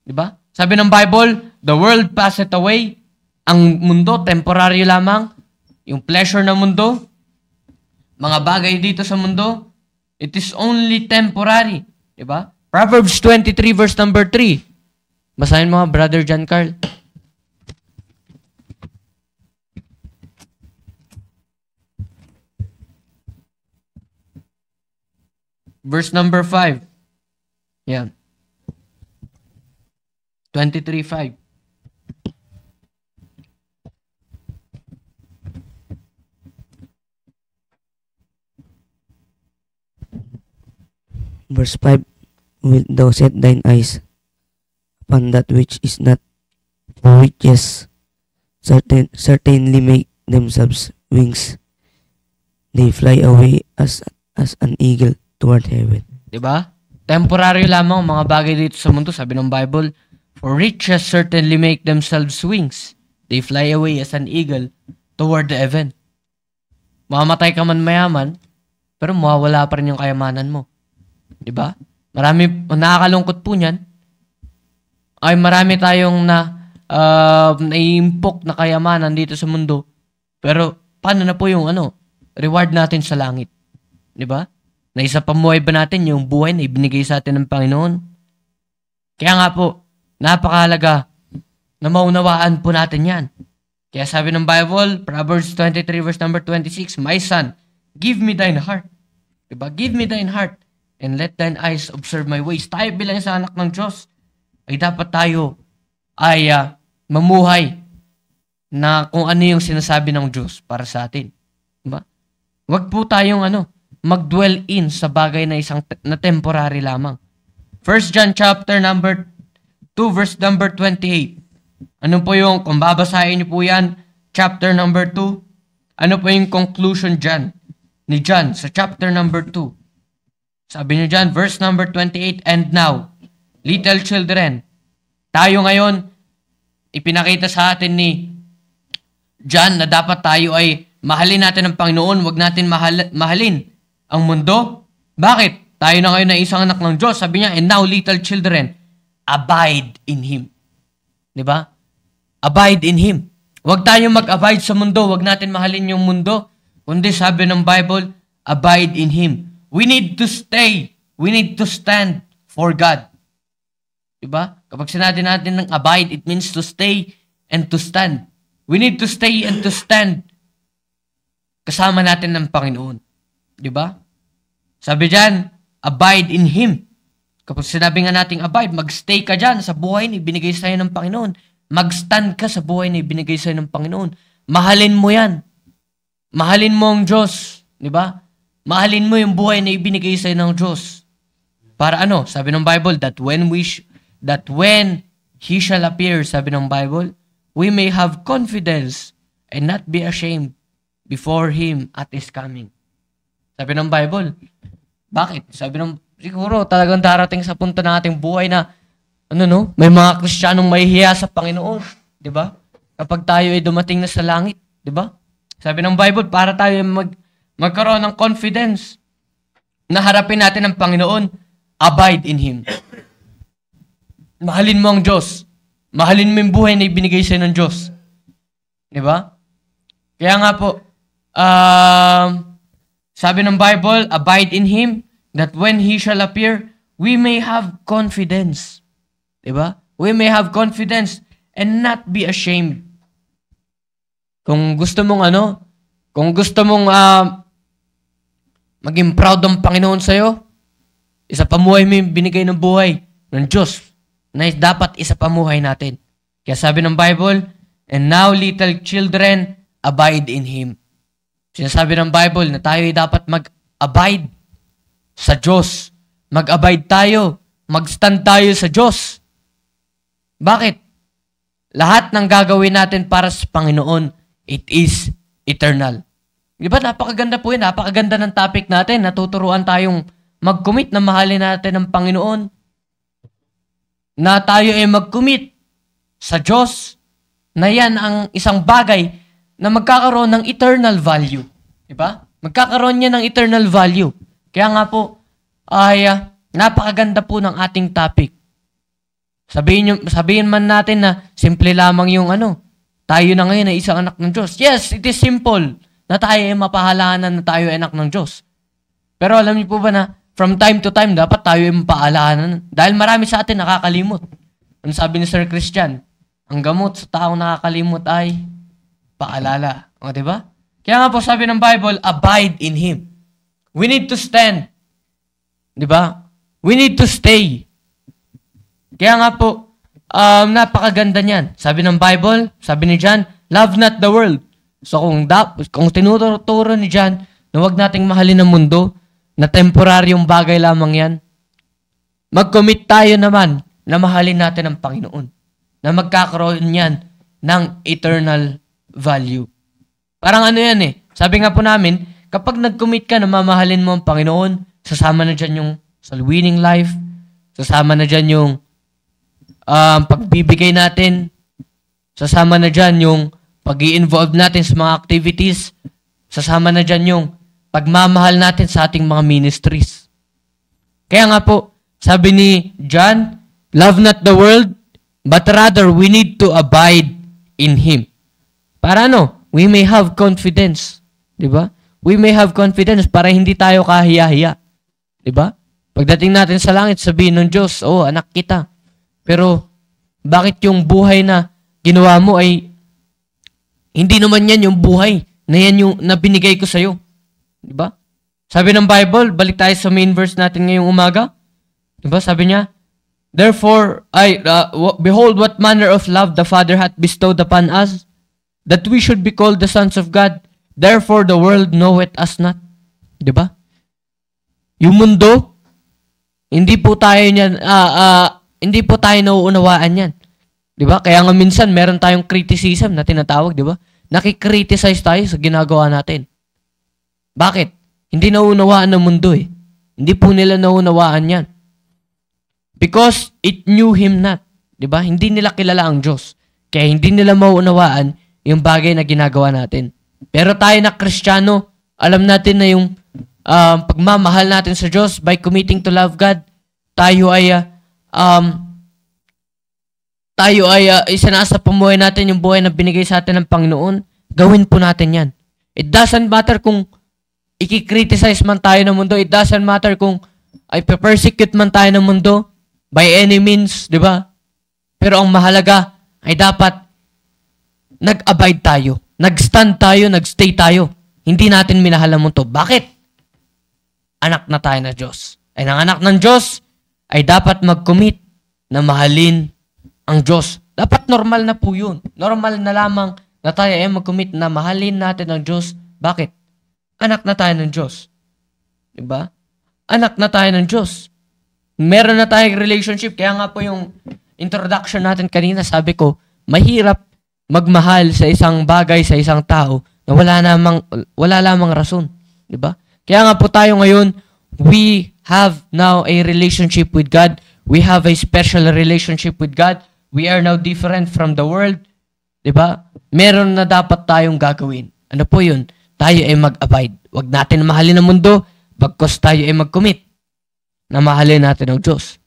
'Di ba? Sabi ng Bible, the world passeth away. Ang mundo, temporary lamang. Yung pleasure ng mundo, mga bagay dito sa mundo, it is only temporary. Diba? Proverbs 23 verse number 3. Basahin mo, Brother John Carl. Verse number 5. Yan. 23:5. Verse 5, wilt thou set thine eyes upon that which is not, for riches certainly make themselves wings. They fly away as an eagle toward heaven. Diba? Temporary lamang mga bagay dito sa mundo, sabi ng Bible. For riches certainly make themselves wings. They fly away as an eagle toward the heaven. Mamamatay ka man mayaman, pero mawawala pa rin yung kayamanan mo. Diba? Marami, nakakalungkot po niyan, ay marami tayong naiimpok na kayamanan dito sa mundo. Pero, paano na po yung reward natin sa langit? Diba? Naisapamuhay ba natin yung buhay na ibinigay sa atin ng Panginoon? Kaya nga po, napakahalaga na maunawaan po natin yan. Kaya sabi ng Bible, Proverbs 23 verse number 26, My son, give me thine heart. Diba? Give me thine heart and let thine eyes observe my ways. Tayo bilang sa anak ng Diyos, ay dapat tayo ay mamuhay na kung ano yung sinasabi ng Diyos para sa atin. Diba? Huwag po tayong mag-dwell in sa bagay na na temporary lamang. 1 John chapter number 2 verse number 28. Ano po yung, kung babasahin niyo po yan, chapter number 2, ano po yung conclusion dyan ni John sa chapter number 2? Sabi niyo dyan, verse number 28, and now, little children, tayo ngayon, ipinakita sa atin ni John na dapat tayo ay mahalin natin ang Panginoon, wag natin mahalin ang mundo. Bakit? Tayo na ngayon na isang anak ng Diyos. Sabi niya, and now, little children, abide in Him. Diba? Abide in Him. Huwag tayong mag-abide sa mundo. Huwag natin mahalin yung mundo. Kundi sabi ng Bible, abide in Him. We need to stay. We need to stand for God. Diba? Kapag sinabi natin ng abide, it means to stay and to stand. We need to stay and to stand kasama natin ng Panginoon. Diba? Sabi dyan, abide in Him. Kapag sinabi nga nating abide, mag-stay ka dyan sa buhay na ibinigay sa'yo ng Panginoon. Mag-stand ka sa buhay na ibinigay sa'yo ng Panginoon. Mahalin mo yan. Mahalin mo ang Diyos. Diba? Mahalin mo yung buhay na ibinigay sa'yo ng Diyos. Para sabi ng Bible, that when He shall appear, sabi ng Bible, we may have confidence and not be ashamed before Him at His coming. Sabi ng Bible. Bakit? Siguro talagang darating sa punto ng ating buhay na, may mga Kristiyanong mahihiya sa Panginoon. Diba? Kapag tayo ay dumating na sa langit. Diba? Sabi ng Bible, para tayo magkaroon ng confidence na harapin natin ang Panginoon, abide in Him. Mahalin mo ang Diyos. Mahalin mo yung buhay na ibinigay sa'yo ng Diyos. Diba? Kaya nga po, sabi ng Bible, abide in Him, that when He shall appear, we may have confidence. Diba? We may have confidence and not be ashamed. Kung gusto mong maging proud ang Panginoon sa'yo, isa pamuhay mo yung binigay ng buhay ng Diyos na dapat isa pamuhay natin. Kaya sabi ng Bible, and now little children, abide in Him. Sinasabi ng Bible na tayo ay dapat mag-abide sa Diyos. Mag-abide tayo. Mag-stand tayo sa Diyos. Bakit? Lahat ng gagawin natin para sa Panginoon, it is eternal. Di ba? Napakaganda po yun. Napakaganda ng topic natin. Natuturuan tayong mag-commit na mahalin natin ang Panginoon. Na tayo ay mag-commit sa Diyos na yan ang isang bagay na magkakaroon ng eternal value. Diba? Magkakaroon niya ng eternal value. Kaya nga po, ay napakaganda po ng ating topic. Sabihin man natin na simple lamang yung tayo na ngayon ay isang anak ng Diyos. Yes, it is simple na tayo ay mapahalahanan na tayo ay anak ng Diyos. Pero alam niyo po ba na from time to time, dapat tayo ay mapahalahanan. Dahil marami sa atin nakakalimot. Ano sabi ni Sir Christian? Ang gamot sa taong nakakalimot ay paalala. O, diba? Kaya nga po sabi ng Bible, abide in Him. We need to stand. Diba? We need to stay. Kaya nga po, napakaganda niyan. Sabi ng Bible, sabi ni John, love not the world. So kung tinuturo ni John na huwag nating mahalin ang mundo, na temporaryong bagay lamang yan, mag-commit tayo naman na mahalin natin ang Panginoon. Na magkakaroon yan ng eternal value. Parang yan eh. Sabi nga po namin, kapag nag-commit ka na mamahalin mo ang Panginoon, sasama na dyan yung sa winning life, sasama na dyan yung pagbibigay natin, sasama na dyan yung pag-i-involve natin sa mga activities, sasama na dyan yung pagmamahal natin sa ating mga ministries. Kaya nga po, sabi ni John, love not the world, but rather we need to abide in Him. Para we may have confidence. Diba? We may have confidence para hindi tayo kahiya-hiya. Diba? Pagdating natin sa langit, sabihin ng Diyos, anak kita. Pero, bakit yung buhay na ginawa mo ay hindi naman yan yung buhay na yan yung nabinigay ko sa'yo? Diba? Sabi ng Bible, balik tayo sa main verse natin ngayong umaga. Diba? Sabi niya, therefore, behold what manner of love the Father hath bestowed upon us, that we should be called the sons of God. Therefore, the world knoweth us not. Diba? Yung mundo, hindi po tayo nauunawaan yan. Diba? Kaya nga minsan, meron tayong criticism na tinatawag, diba? Nakikriticize tayo sa ginagawa natin. Bakit? Hindi naunawaan ng mundo eh. Hindi po nila naunawaan yan. Because it knew Him not. Diba? Hindi nila kilala ang Diyos. Kaya hindi nila mauunawaan yung bagay na ginagawa natin. Pero tayo na Kristiyano, alam natin na yung pagmamahal natin sa Diyos by committing to love God, tayo ay isanasa pamuhay natin yung buhay na binigay sa atin ng Panginoon. Gawin po natin yan. It doesn't matter kung i-criticize man tayo ng mundo. It doesn't matter kung ay persecute man tayo ng mundo by any means, di ba? Pero ang mahalaga ay dapat nag-abide tayo. Nag-stand tayo, nag-stay tayo. Hindi natin minahal ang mundo. Bakit? Anak na tayo ng Diyos. Ay ang anak ng Diyos ay dapat mag-commit na mahalin ang Diyos. Dapat normal na po yun. Normal na lamang na tayo ay mag-commit na mahalin natin ang Diyos. Bakit? Anak na tayo ng Diyos. Diba? Anak na tayo ng Diyos. Meron na tayong relationship. Kaya nga po yung introduction natin kanina, sabi ko, mahirap magmahal sa isang bagay, sa isang tao na wala lamang rason. Diba? Kaya nga po tayo ngayon, we have now a relationship with God. We have a special relationship with God. We are now different from the world. Diba? Meron na dapat tayong gagawin. Ano po yun? Tayo ay mag-abide. Huwag natin mahalin ang mundo, bagkos tayo ay mag-commit na mahalin natin ang Diyos.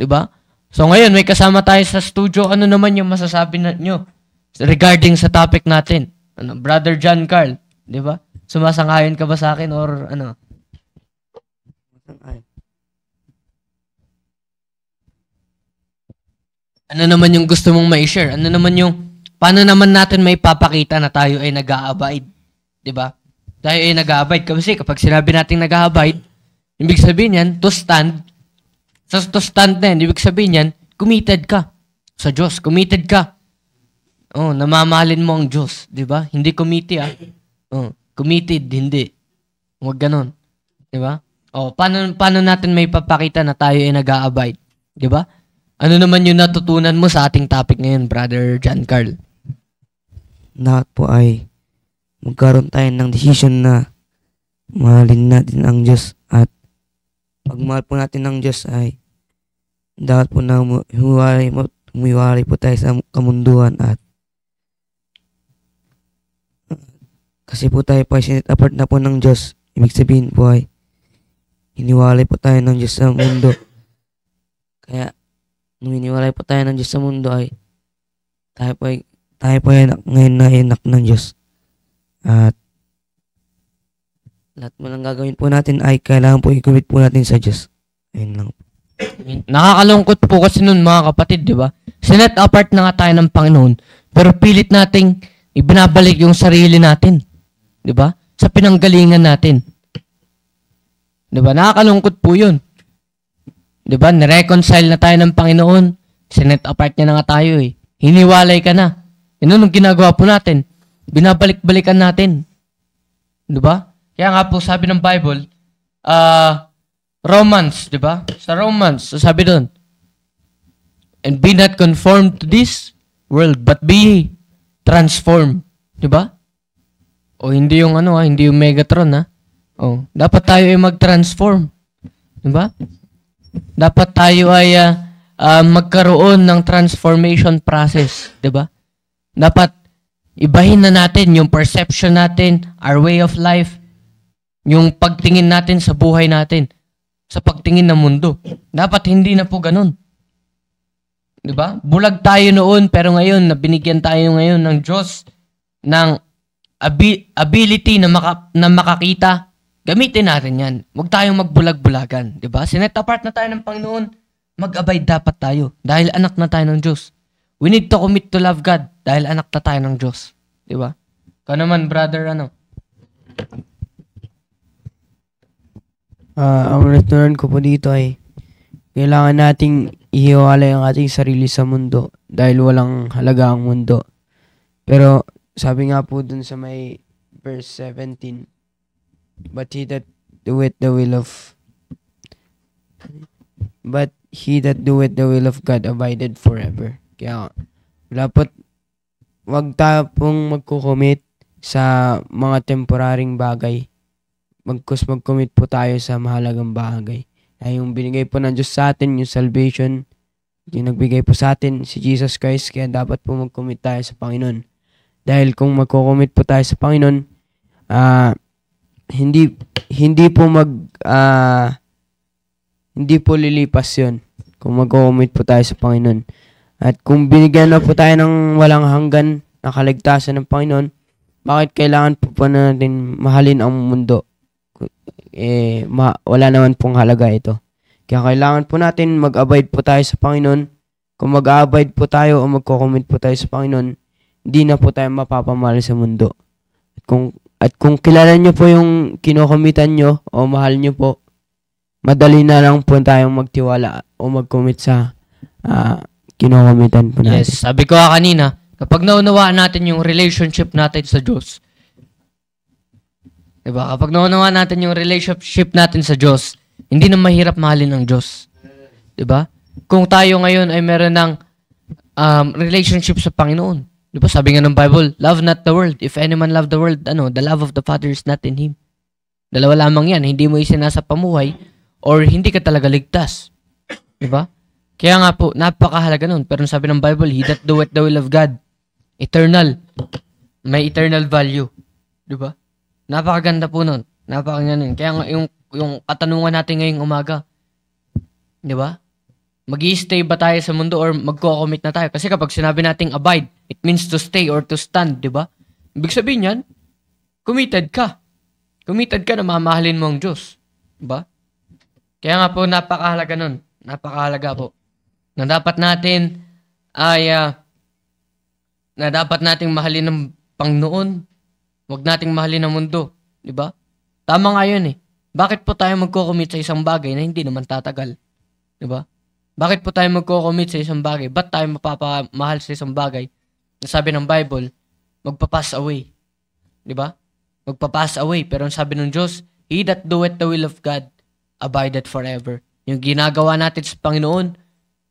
Diba? So ngayon, may kasama tayo sa studio. Ano naman yung masasabi nyo regarding sa topic natin? Brother John Carl, diba? Sumasang-ayon ka ba sa akin or ano? Ano naman yung gusto mong ma-share? Ano naman yung, paano naman natin may papakita na tayo ay nag-a-abide? Diba? Tayo ay nag-a-abide. Kasi kapag sinabi natin nag-a-abide, ibig sabihin yan, to stand. Sa to stand na yan, ibig sabihin yan, committed ka sa Diyos. Committed ka. Oh, namamahalin mo ang Diyos. Diba? Hindi committee Oh, committed, hindi. Huwag ganon. Diba? Oh, paano natin may papakita na tayo ay nag-a-abide? Diba? Ano naman yung natutunan mo sa ating topic ngayon, Brother John Carl? Lahat po ay magkaroon tayo ng decision na mahalin natin ang Diyos, at pag mahal po natin ang Diyos ay dapat po na humiwalay po tayo sa kamunduhan, at kasi po tayo po ay sinet apart na po ng Diyos. Ibig sabihin po ay hiniwalay po tayo ng Diyos sa mundo. Kaya nung hiniwalay po tayo ng Diyos sa mundo ay tayo po ay ngayon na anak ng Diyos. At lahat mo lang gagawin po natin ay kailangan po i-commit po natin sa Diyos. Ayun lang. Nakakalungkot po kasi nun mga kapatid, di ba? Sinet apart na nga tayo ng Panginoon, pero pilit nating ibinabalik yung sarili natin. Di ba? Sa pinanggalingan natin. Di ba? Nakakalungkot po yun. Di ba? Nireconcile na tayo ng Panginoon. Sinet apart niya na nga tayo eh. Hiniwalay ka na. Yun ang ginagawa po natin. Binabalik-balikan natin. Di ba? Kaya nga po sabi ng Bible, Romans, di ba? Sa Romans, sabi doon, and be not conformed to this world, but be transformed. Di ba? O hindi yung hindi yung Megatron O, dapat tayo ay mag-transform. Di ba? Dapat tayo ay magkaroon ng transformation process. Di ba? Dapat ibahin na natin yung perception natin, our way of life, yung pagtingin natin sa buhay natin, sa pagtingin ng mundo. Dapat hindi na po ganun. Diba? Bulag tayo noon, pero ngayon, binigyan tayo ngayon ng Diyos ng ability na makakita. Gamitin natin yan. Huwag tayong magbulag-bulagan. Diba? Sinet apart na tayo ng Panginoon, mag-abide dapat tayo dahil anak na tayo ng Diyos. We need to commit to love God dahil anak na tayo ng Diyos. Diba? Ikaw naman, brother, Ang return ko po dito ay kailangan nating ihiwalay ang ating sarili sa mundo dahil walang halaga ang mundo. Pero sabi nga po dun sa may verse 17, but he that doeth the will of God abided forever. Kaya wag tayo pong magkukomit sa mga temporaring bagay. Mag-commit po tayo sa mahalagang bagay. Ay yung binigay po ng Diyos sa atin, yung salvation, yung nagbigay po sa atin, si Jesus Christ, kaya dapat po mag-commit tayo sa Panginoon. Dahil kung magko-commit po tayo sa Panginoon, hindi po lilipas yun kung mag-commit po tayo sa Panginoon. At kung binigyan na po tayo ng walang hanggan na kaligtasan ng Panginoon, bakit kailangan po natin mahalin ang mundo? Wala naman pong halaga ito. Kaya kailangan po natin mag-abide po tayo sa Panginoon. Kung mag-abide po tayo o magko-commit po tayo sa Panginoon, hindi na po tayo mapapamahal sa mundo. At kung kilala nyo po yung kinokomitan nyo o mahal nyo po, madali na lang po tayong magtiwala o mag-commit sa kinokomitan po natin. Yes, sabi ko kanina, kapag naunawaan natin yung relationship natin sa Diyos, diba? Kapag naunawaan natin yung relationship natin sa Diyos, hindi na mahirap mahalin ng Diyos. Diba? Kung tayo ngayon ay meron ng relationship sa Panginoon, diba? Sabi nga ng Bible, love not the world. If any man love the world, the love of the Father is not in him. Dalawa lamang yan. Hindi mo isinasa pamuhay or hindi ka talaga ligtas. Diba? Kaya nga po, napakahalaga nun. Pero sabi ng Bible, he that doeth the will of God, eternal. May eternal value. Diba? Napakaganda po nun. Napakaganon. Kaya nga yung katanungan natin ngayong umaga, di ba? Mag-i-stay ba tayo sa mundo or magko-commit na tayo? Kasi kapag sinabi nating abide, it means to stay or to stand, di ba? Ibig sabihin yan, committed ka. Committed ka na mamahalin mo ang Diyos. Di ba? Kaya nga po, napakahalaga nun. Napakahalaga po. Na dapat natin ay na dapat nating mahalin ng Panginoon. Huwag nating mahalin ang mundo. Di ba? Tama nga yun eh. Bakit po tayo magko-commit sa isang bagay na hindi naman tatagal? Di ba? Bakit po tayo magko-commit sa isang bagay? Ba't tayo mapapamahal sa isang bagay? Sabi ng Bible, magpapass away. Di ba? Magpapass away. Pero ang sabi ng Diyos, He that doeth the will of God, abideth forever. Yung ginagawa natin sa Panginoon,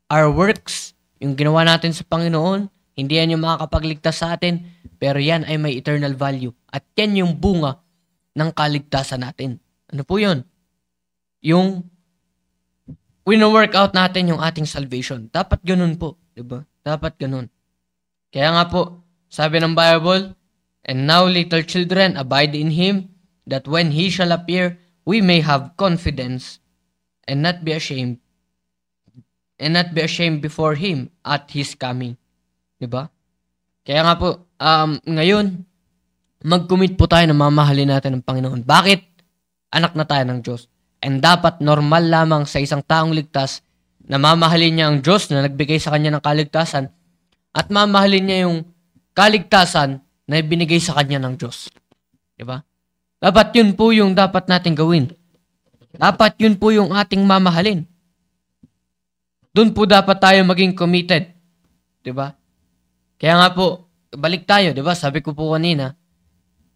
our works, yung ginawa natin sa Panginoon, hindi yan yung makakapagligtas sa atin, pero yan ay may eternal value. At yan yung bunga ng kaligtasan natin. Ano po yun? Yung wino-work out natin yung ating salvation. Dapat ganun po. Diba? Dapat ganun. Kaya nga po, sabi ng Bible, and now little children, abide in Him, that when He shall appear, we may have confidence and not be ashamed before Him at His coming. Diba? Kaya nga po, ngayon, mag-commit po tayo na mamahalin natin ng Panginoon. Bakit? Anak na tayo ng Diyos. And dapat normal lamang sa isang taong ligtas na mamahalin niya ang Diyos na nagbigay sa kanya ng kaligtasan at mamahalin niya yung kaligtasan na ibinigay sa kanya ng Diyos. Diba? Dapat yun po yung dapat natin gawin. Dapat yun po yung ating mamahalin. Doon po dapat tayo maging committed. Diba? Kaya nga po, balik tayo, diba? Sabi ko po kanina,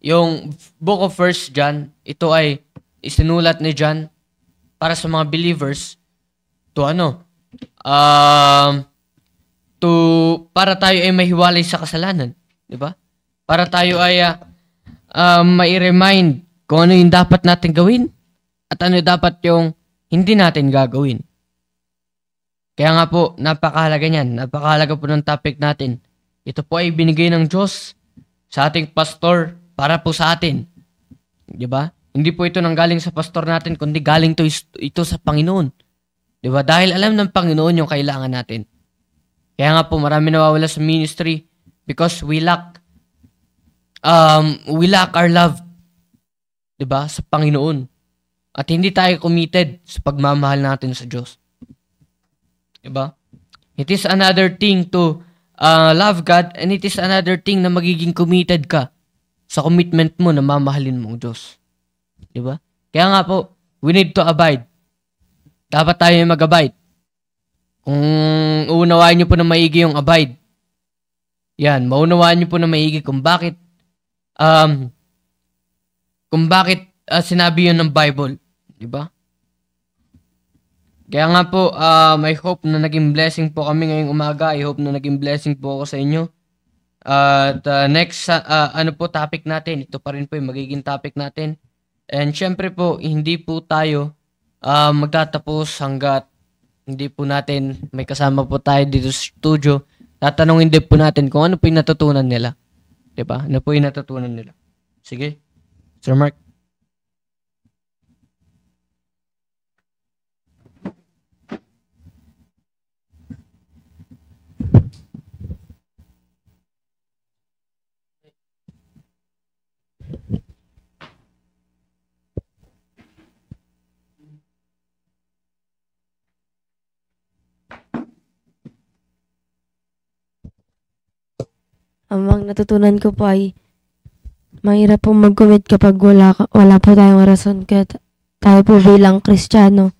yung Book of 1 John, ito ay isinulat ni John para sa mga believers para tayo ay mahiwalay sa kasalanan, di ba? Para tayo ay mai-remind kung ano yung dapat natin gawin at ano dapat yung hindi natin gagawin. Kaya nga po, napakahalaga niyan. Napakahalaga po ng topic natin. Ito po ay binigay ng Diyos sa ating pastor para po sa atin. Di ba? Hindi po ito nanggaling sa pastor natin, kundi galing ito sa Panginoon. Di ba? Dahil alam ng Panginoon yung kailangan natin. Kaya nga po, marami nawawala sa ministry because we lack our love. Di ba? Sa Panginoon. At hindi tayo committed sa pagmamahal natin sa Diyos. Di ba? It is another thing to love God, and it is another thing na magiging committed ka sa commitment mo na mamahalin mo ang Diyos. Diba? Kaya nga po, we need to abide. Dapat tayo mag-abide. Kung uunawaan nyo po na maigi yung abide, yan, maunawaan nyo po na maigi kung bakit sinabi yun ng Bible. Diba? Kaya nga po, I hope na naging blessing po kami ngayong umaga. I hope na naging blessing po ako sa inyo. At next, topic natin. Ito pa rin po yung magiging topic natin. And syempre po, hindi po tayo magtatapos hanggat hindi po natin, may kasama po tayo dito sa studio. Tatanungin din po natin kung ano po yung natutunan nila. Diba? Ano po yung natutunan nila. Sige. Sir Mark. Ang natutunan ko po ay mahirap po mag-commit kapag wala po tayong rason. Kaya tayo po bilang Kristiyano,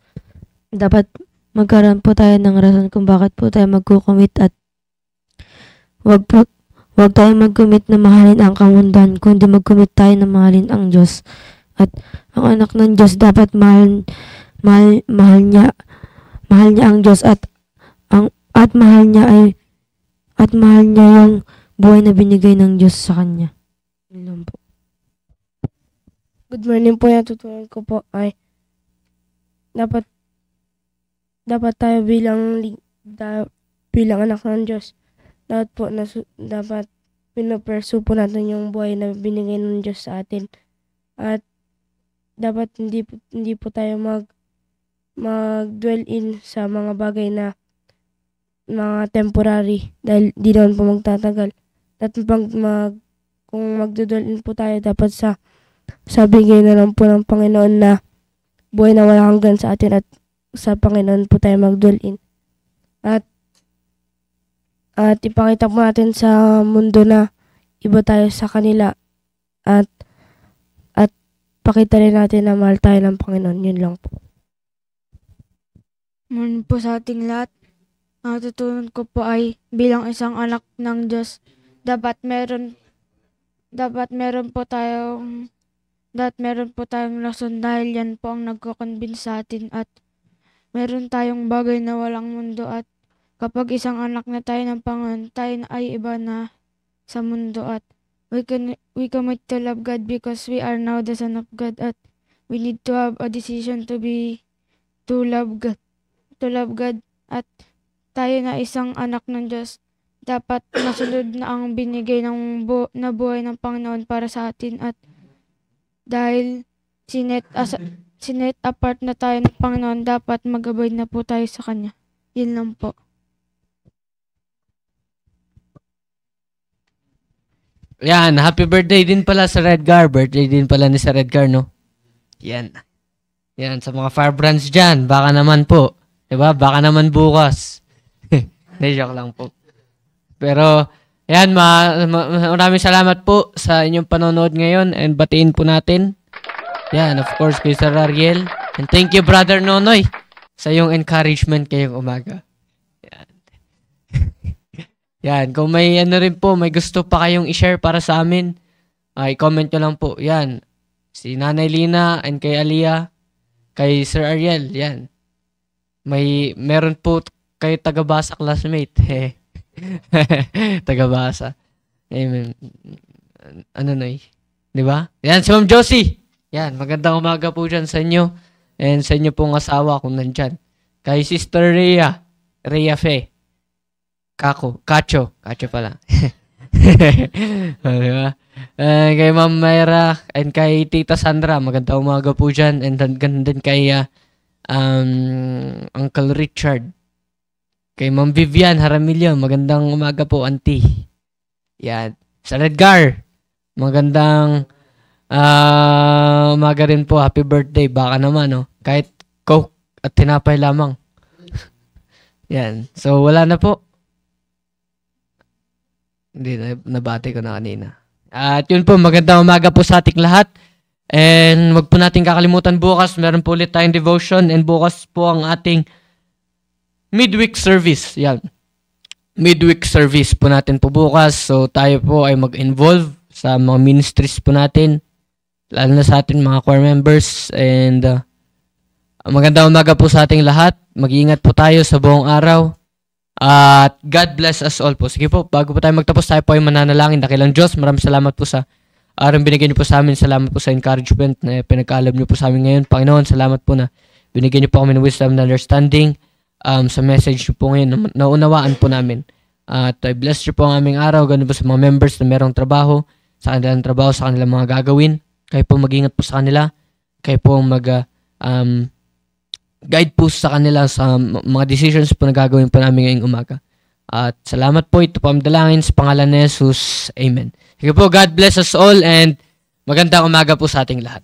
dapat magkaroon po tayo ng rason kung bakit po tayo mag-commit at wag tayong mag-commit na mahalin ang kamundan, kundi mag-commit tayo na mahalin ang Diyos. At ang anak ng Diyos dapat mahal niya ang Diyos at mahal niya yung buhay na binigay ng Diyos sa kanya. Yun po. Good morning po. Yung tutunan ko po ay dapat tayo bilang anak ng Diyos. Dapat pinopursue po natin yung buhay na binigay ng Diyos sa atin. At dapat hindi po tayo mag-dwell in sa mga bagay na mga temporary dahil di naman po magtatagal. At kung magdudwell in po tayo, dapat sa bigay na lang po ng Panginoon na buhay na wala hanggan sa atin, at sa Panginoon po tayo mag-dwell in. At ipakita po natin sa mundo na iba tayo sa kanila, at pakita rin natin na mahal tayo ng Panginoon. Yun lang po. Morning po sa ating lahat. Ang natutunan ko po ay bilang isang anak ng Diyos, dapat meron po tayong rason dahil yan po ang nagko-convince sa atin, at meron tayong bagay na walang mundo, at kapag isang anak na tayo ng Panginoon, tayo ay iba na sa mundo, at we commit to love God because we are now the son of God, at we need to have a decision to love God, at tayo na isang anak ng Diyos, dapat masunod na ang binigay na buhay ng Panginoon para sa atin, at dahil sinet apart na tayo ng Panginoon, dapat mag-abide na po tayo sa Kanya. Yun lang po. Yan, happy birthday din pala sa Redgar. Birthday din pala ni sa Redgar, no? Yan. Yan, sa mga firebrands dyan, baka naman po. Diba? Baka naman bukas. Joke lang po. Pero, yan, maraming salamat po sa inyong panonood ngayon, and batiin po natin. Yan, of course, kay Sir Ariel. And thank you, Brother Nonoy, sa iyong encouragement kayong umaga. Yan. Yan, kung may rin po, may gusto pa kayong i-share para sa amin, i-comment nyo lang po. Yan, si Nanay Lina and kay Aliyah, kay Sir Ariel, yan. Meron po kayo taga-basa classmate. Taga-basa. Amen. Ano na di ba? Yan, si Ma'am Josie. Yan, magandang umaga po dyan sa inyo. And sa inyo pong asawa kung nandyan. Kay Sister Rhea Fe. Kacho pala. Diba? Kay Ma'am Mayra and kay Tita Sandra, magandang umaga po dyan. And din kay Uncle Richard. Kay Ma'am Vivian Haramillo, magandang umaga po, auntie. Yan. Sa Redgar, magandang umaga rin po. Happy birthday. Baka naman, no? Kahit Coke at tinapay lamang. Yan. So, wala na po. Hindi, nabati ko na kanina. At yun po, magandang umaga po sa ating lahat. And wag po natin kakalimutan bukas, meron po ulit tayong devotion, and bukas po ang ating midweek service. Yan. Midweek service po natin po bukas. So tayo po ay mag-involve sa mga ministries po natin, lalo na sa ating mga choir members. And magandang umaga po sa ating lahat. Mag-iingat po tayo sa buong araw. At God bless us all po. Sige po, bago po tayo magtapos, tayo po ay mananalangin. Dakilang Diyos, maraming salamat po sa araw binigay niyo po sa amin. Salamat po sa encouragement na pinagkaalab niyo po sa amin ngayon. Panginoon, salamat po na binigyan niyo po kami ng wisdom and understanding sa message niyo po ngayon. Naunawaan po namin. At I bless niyo po ang aming araw. Ganun po sa mga members na merong trabaho, sa kanilang trabaho, sa kanilang mga gagawin. Kayo po mag-ingat po sa kanila. Kayo po guide po sa kanila sa mga decisions po na gagawin po namin ngayong umaga. At salamat po. Ito po ang dalangin sa pangalan ni Jesus. Amen. Sige po, God bless us all, and magandang umaga po sa ating lahat.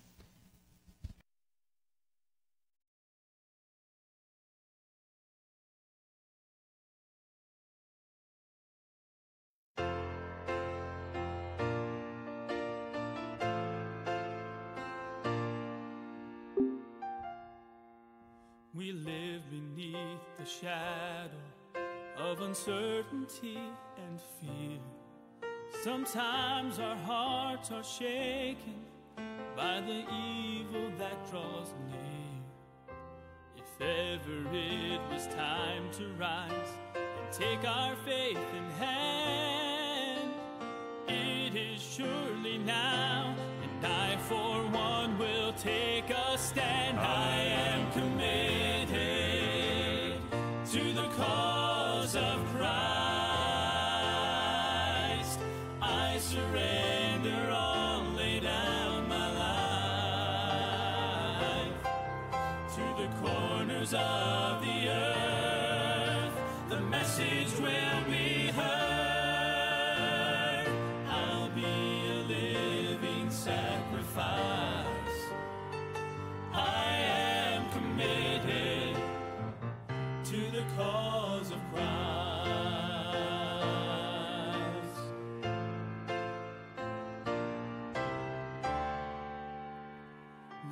We live beneath the shadow of uncertainty and fear. Sometimes our hearts are shaken by the evil that draws near. If ever it was time to rise and take our faith in hand, it is surely now, and I for one will take a stand. I am committed to the cause of Christ. I surrender all, lay down my life. the corners of the earth, the message will be heard. I'll be a living sacrifice. I am committed to the cause of Christ.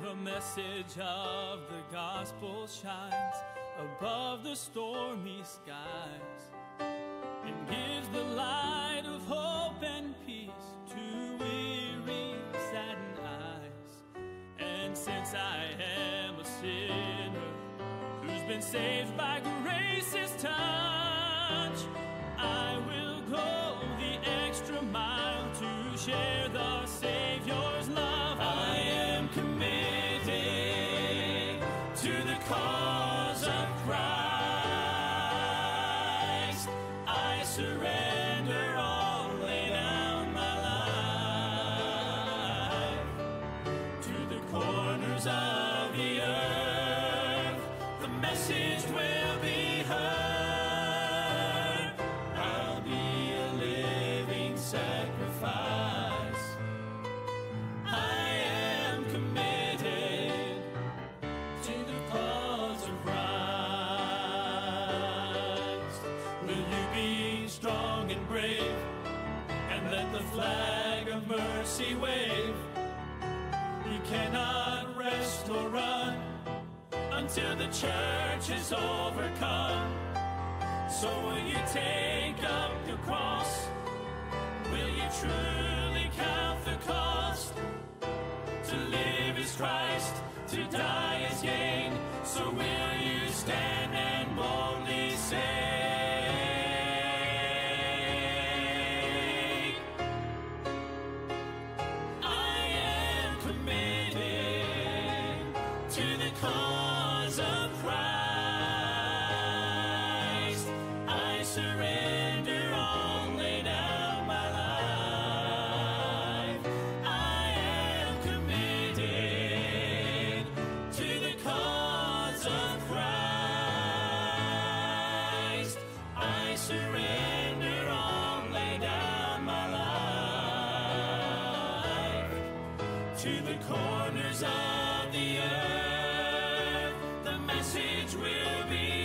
The message of the gospel shines above the stormy skies and gives the light of hope and peace to weary, saddened eyes. And since I am a sinner who's been saved by grace's touch, I will go the extra mile to share the Savior's love. I am committed to the cause of Christ. I surrender all, lay down my life to the corners of the earth. The message will be heard. I'll be a living sacrifice. I am committed to the cause of Christ. Will you be strong and brave and let the flag of mercy wave? You cannot rest or run until the church is overcome. So will you take up your cross? Will you truly count the cost? To live is Christ, to die is gain. So will you stand and boldly say, I am committed to the cause of Christ. I surrender all, lay down my life. I am committed to the cause of Christ. I surrender all, lay down my life to the corners of the earth. The message will be